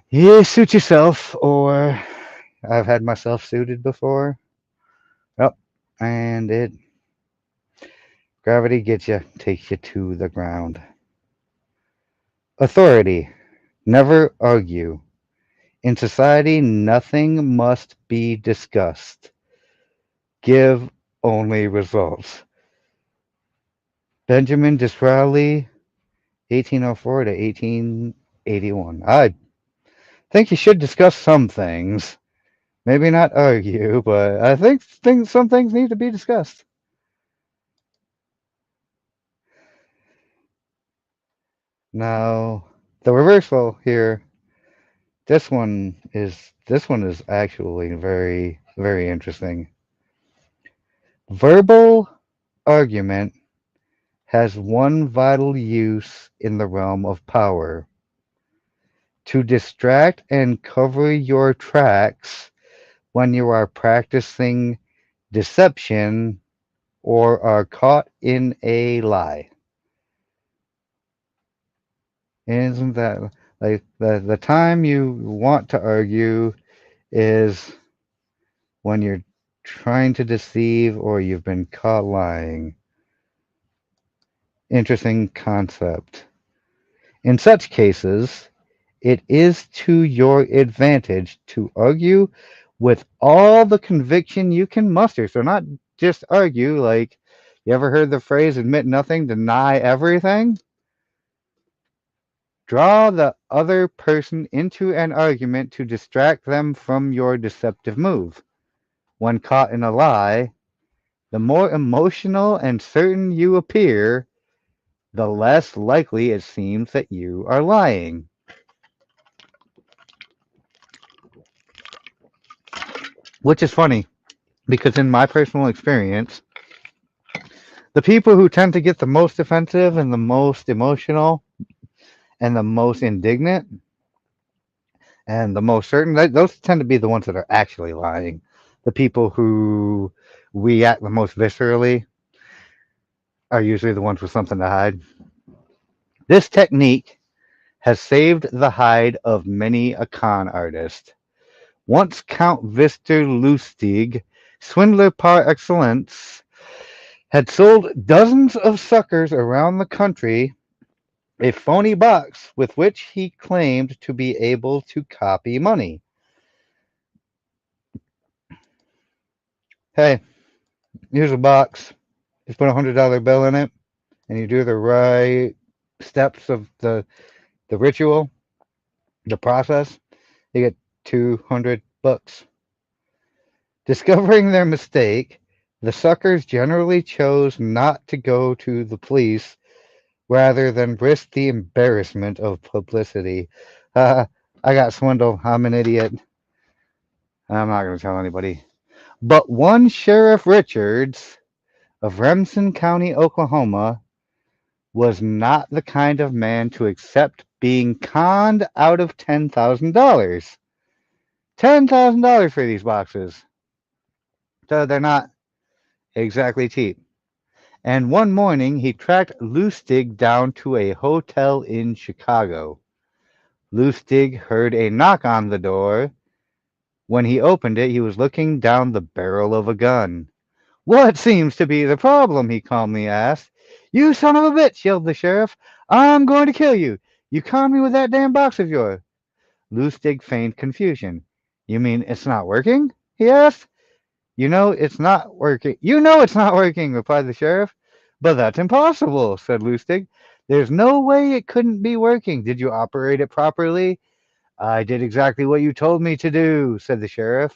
[SPEAKER 1] you suit yourself, or I've had myself suited before. Yep, and it gravity gets you, takes you to the ground. Authority. Never argue. In society, nothing must be discussed. Give only results. Benjamin Disraeli, 1804 to 1881. I think you should discuss some things. Maybe not argue, but I think some things need to be discussed. Now, the reversal here, this one is actually very, very interesting. Verbal argument has one vital use in the realm of power: to distract and cover your tracks when you are practicing deception or are caught in a lie. Isn't that like the time you want to argue is when you're trying to deceive or you've been caught lying? Interesting concept. In such cases, it is to your advantage to argue with all the conviction you can muster. So not just argue, like, you ever heard the phrase admit nothing, deny everything? Draw the other person into an argument to distract them from your deceptive move. When caught in a lie, the more emotional and certain you appear, the less likely it seems that you are lying. Which is funny, because in my personal experience, the people who tend to get the most offensive and the most emotional and the most indignant and the most certain, those tend to be the ones that are actually lying. the people who react the most viscerally are usually the ones with something to hide. This technique has saved the hide of many a con artist. Once Count Victor Lustig, swindler par excellence, had sold dozens of suckers around the country a phony box with which he claimed to be able to copy money. Hey, here's a box. Just put $100 bill in it, and you do the right steps of the ritual, the process. You get 200 bucks. Discovering their mistake, the suckers generally chose not to go to the police rather than risk the embarrassment of publicity. I got swindled. I'm an idiot. I'm not going to tell anybody. But one Sheriff Richards of Remsen County, Oklahoma, was not the kind of man to accept being conned out of $10,000. $10,000 for these boxes. So they're not exactly cheap. And one morning he tracked Lustig down to a hotel in Chicago. Lustig heard a knock on the door. When he opened it, he was looking down the barrel of a gun. "What seems to be the problem?" he calmly asked. "You son of a bitch!" yelled the sheriff. "I'm going to kill you! You conned me with that damn box of yours!" Lustig feigned confusion. "You mean it's not working?" he asked. "You know it's not working." "You know it's not working," replied the sheriff. "But that's impossible," said Lustig. "There's no way it couldn't be working. Did you operate it properly?" "I did exactly what you told me to do," said the sheriff.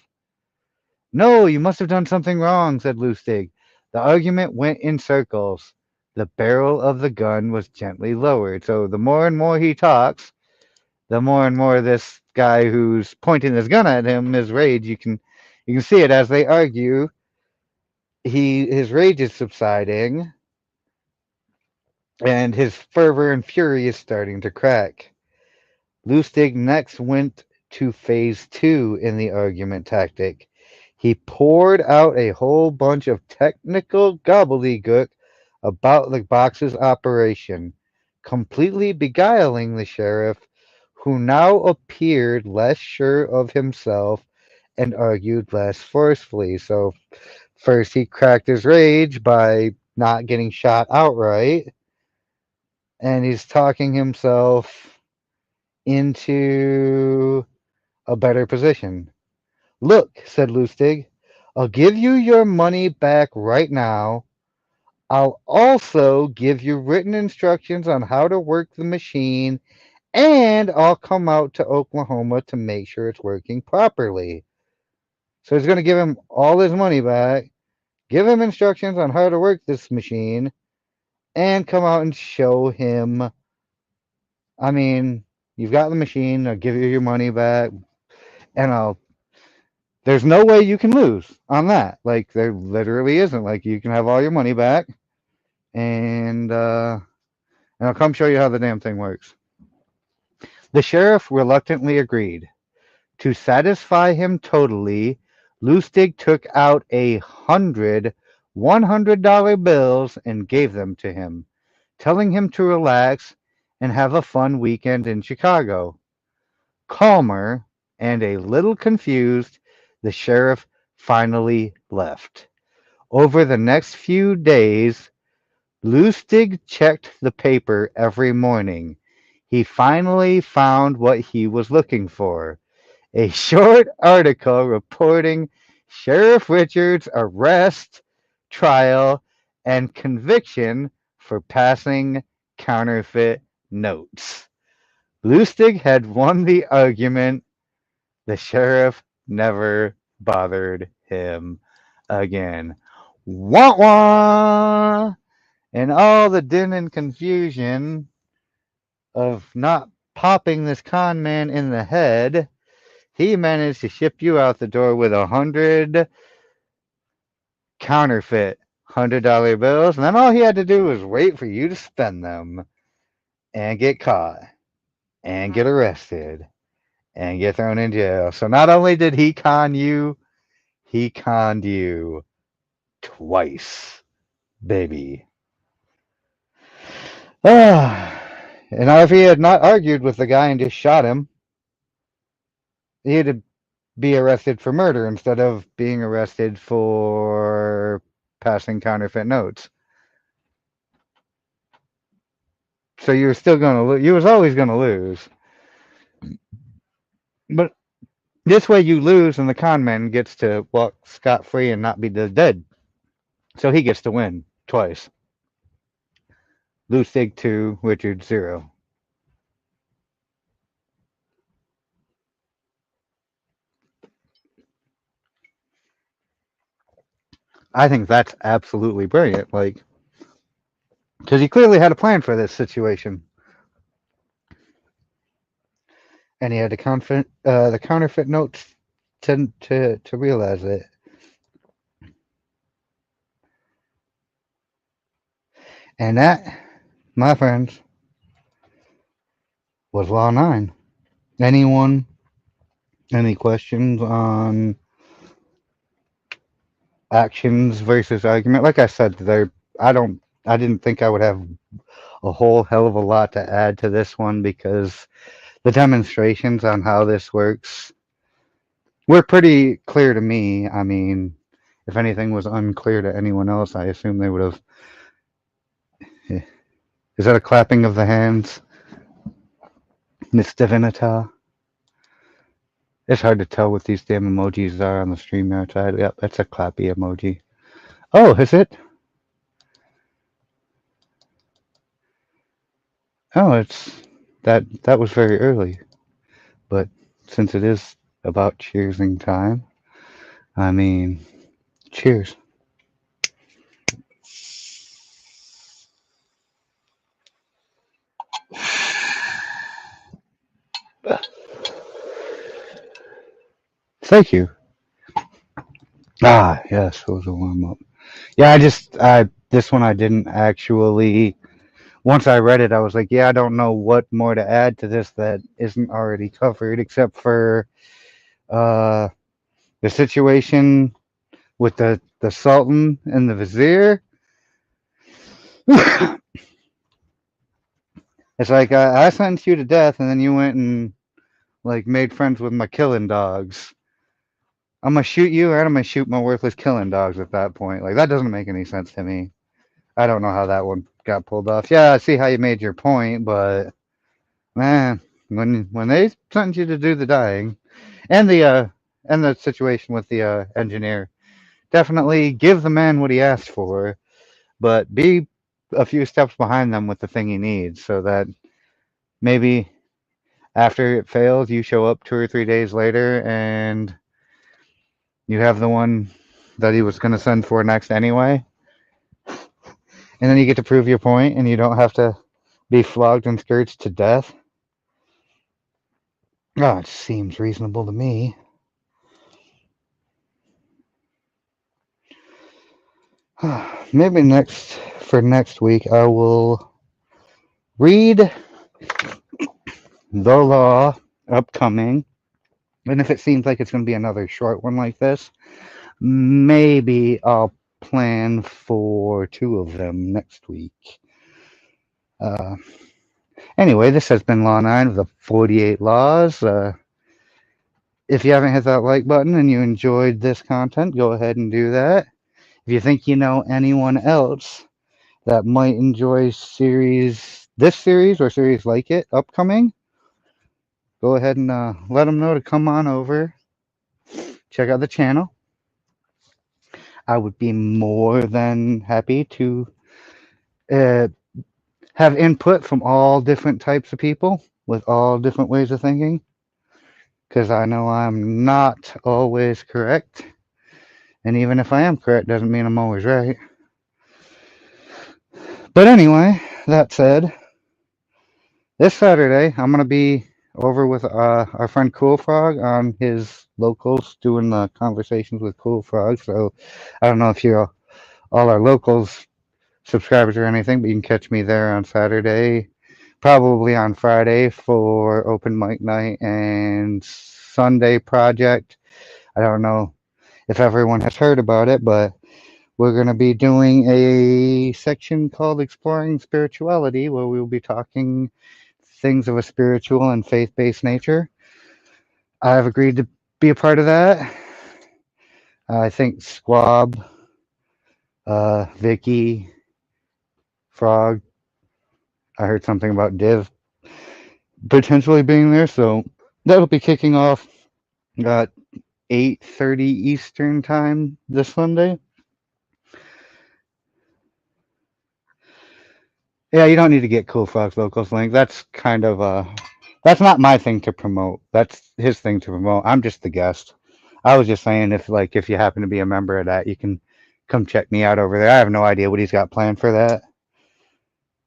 [SPEAKER 1] "No, you must have done something wrong," said Lustig. The argument went in circles. The barrel of the gun was gently lowered, so the more and more he talks, the more and more this guy who's pointing his gun at him is rage. You can see it as they argue. His rage is subsiding, and his fervor and fury is starting to crack. Lustig next went to phase two in the argument tactic. He poured out a whole bunch of technical gobbledygook about the box's operation, completely beguiling the sheriff, who now appeared less sure of himself and argued less forcefully. So, first he cracked his rage by not getting shot outright, and he's talking himself into a better position. "Look," said Lustig, "I'll give you your money back right now. I'll also give you written instructions on how to work the machine, and I'll come out to Oklahoma to make sure it's working properly." So he's going to give him all his money back, give him instructions on how to work this machine, and come out and show him. I mean, you've got the machine, I'll give you your money back, and there's no way you can lose on that. Like, there literally isn't. Like, you can have all your money back, and I'll come show you how the damn thing works. The sheriff reluctantly agreed. To satisfy him totally, Lustig took out 100 $100 bills and gave them to him, telling him to relax and have a fun weekend in Chicago. Calmer and a little confused, the sheriff finally left. Over the next few days, Lustig checked the paper every morning. He finally found what he was looking for: a short article reporting Sheriff Richards' arrest, trial, and conviction for passing counterfeit notes. Lustig had won the argument. The sheriff never bothered him again. Wah wah! And all the din and confusion of not popping this con man in the head, he managed to ship you out the door with 100 counterfeit $100 bills, and then all he had to do was wait for you to spend them and get caught and get arrested and get thrown in jail. So not only did he con you, He conned you twice, baby. Ah, and now if he had not argued with the guy and just shot him, he'd be arrested for murder instead of being arrested for passing counterfeit notes. So you were still gonna lose. You was always gonna lose. But this way you lose, and the con man gets to walk scot free and not be dead. So he gets to win twice. Lustig 2, Richard 0. I think that's absolutely brilliant. Like, because he clearly had a plan for this situation, and he had the counterfeit notes to realize it. And that, my friends, was Law 9. Anyone, any questions on actions versus argument? Like I said, I didn't think I would have a whole hell of a lot to add to this one because the demonstrations on how this works were pretty clear to me. I mean, if anything was unclear to anyone else, I assume they would have. Is that a clapping of the hands, Miss Divinita? It's hard to tell what these damn emojis are on the StreamYard side. Yep, that's a clappy emoji. Oh, is it? Oh, it's that was very early. But since it is about cheersing time, I mean, cheers. Thank you. Ah, yes, it was a warm up. Yeah, I this one I didn't actually. Once I read it, I was like, yeah, I don't know what more to add to this that isn't already covered, except for uh, the situation with the Sultan and the Vizier. It's like I sentenced you to death, and then you went and like made friends with my killing dogs. I'm gonna shoot you, and I'm gonna shoot my worthless killing dogs at that point. Like that doesn't make any sense to me. I don't know how that one got pulled off. Yeah, I see how you made your point, but man, when they sentence you to do the dying, and the situation with the engineer, definitely give the man what he asked for, but be a few steps behind them with the thing he needs, so that maybe after it fails, you show up 2 or 3 days later and you have the one that he was going to send for next anyway, and then you get to prove your point, and you don't have to be flogged and scourged to death. Oh, it seems reasonable to me. Maybe next week I will read the law upcoming, and if it seems like it's going to be another short one like this, maybe I'll plan for 2 of them next week. Uh, anyway, this has been Law 9 of the 48 Laws. If you haven't hit that like button and you enjoyed this content, go ahead and do that. If you think you know anyone else that might enjoy this series or series like it upcoming, go ahead and let them know to come on over, check out the channel. I would be more than happy to uh, have input from all different types of people with all different ways of thinking, because I know I'm not always correct, and even if I am correct doesn't mean I'm always right. But anyway, that said, this Saturday I'm going to be over with our friend Cool Frog on his locals doing the conversations with Cool Frog. So I don't know if you're all our locals subscribers or anything, but you can catch me there on Saturday, probably on Friday for open mic night, and Sunday project. I don't know if everyone has heard about it, but we're going to be doing a section called Exploring Spirituality, where we will be talking things of a spiritual and faith-based nature. I've agreed to be a part of that. I think Squab, Vicky, Frog, I heard something about Div potentially being there, so that'll be kicking off at 8:30 Eastern time this Sunday. Yeah, you don't need to get Cool Frog's locals link. That's kind of that's not my thing to promote. That's his thing to promote. I'm just the guest. I was just saying if you happen to be a member of that, you can come check me out over there. I have no idea what he's got planned for that.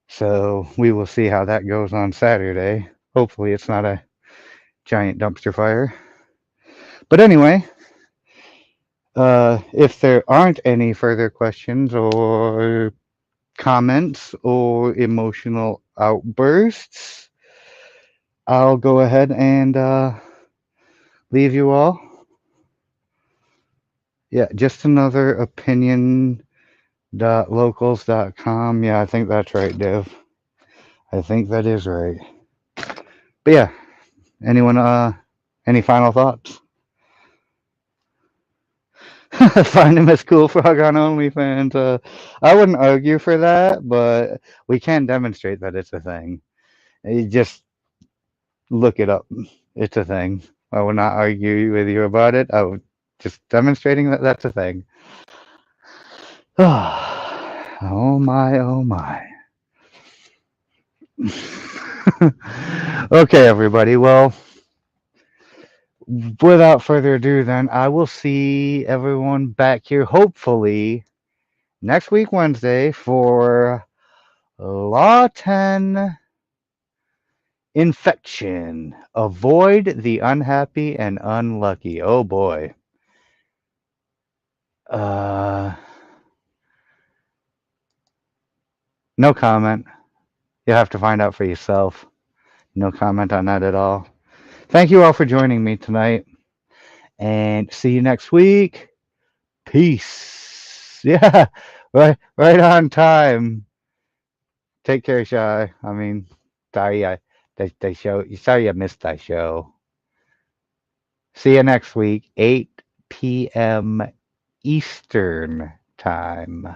[SPEAKER 1] So we will see how that goes on Saturday. Hopefully it's not a giant dumpster fire. But anyway, if there aren't any further questions or comments or emotional outbursts, I'll go ahead and leave you all. Yeah, just another opinion.locals.com. Yeah, I think that's right, Dev. I think that is right. But yeah, anyone, any final thoughts? Find him as Cool Frog on OnlyFans. I wouldn't argue for that, but we can demonstrate that it's a thing. You just look it up. It's a thing. I will not argue with you about it. I was just demonstrating that that's a thing. Oh my, oh my. Okay, everybody. Well, without further ado, then, I will see everyone back here, hopefully, next week, Wednesday, for Law 10 Infection. Avoid the unhappy and unlucky. Oh boy. Uh, no comment. You'll have to find out for yourself. No comment on that at all. Thank you all for joining me tonight. And see you next week. Peace. Yeah, right on time. Take care, Shy. I mean, sorry, sorry I missed that show. See you next week, 8 p.m. Eastern time.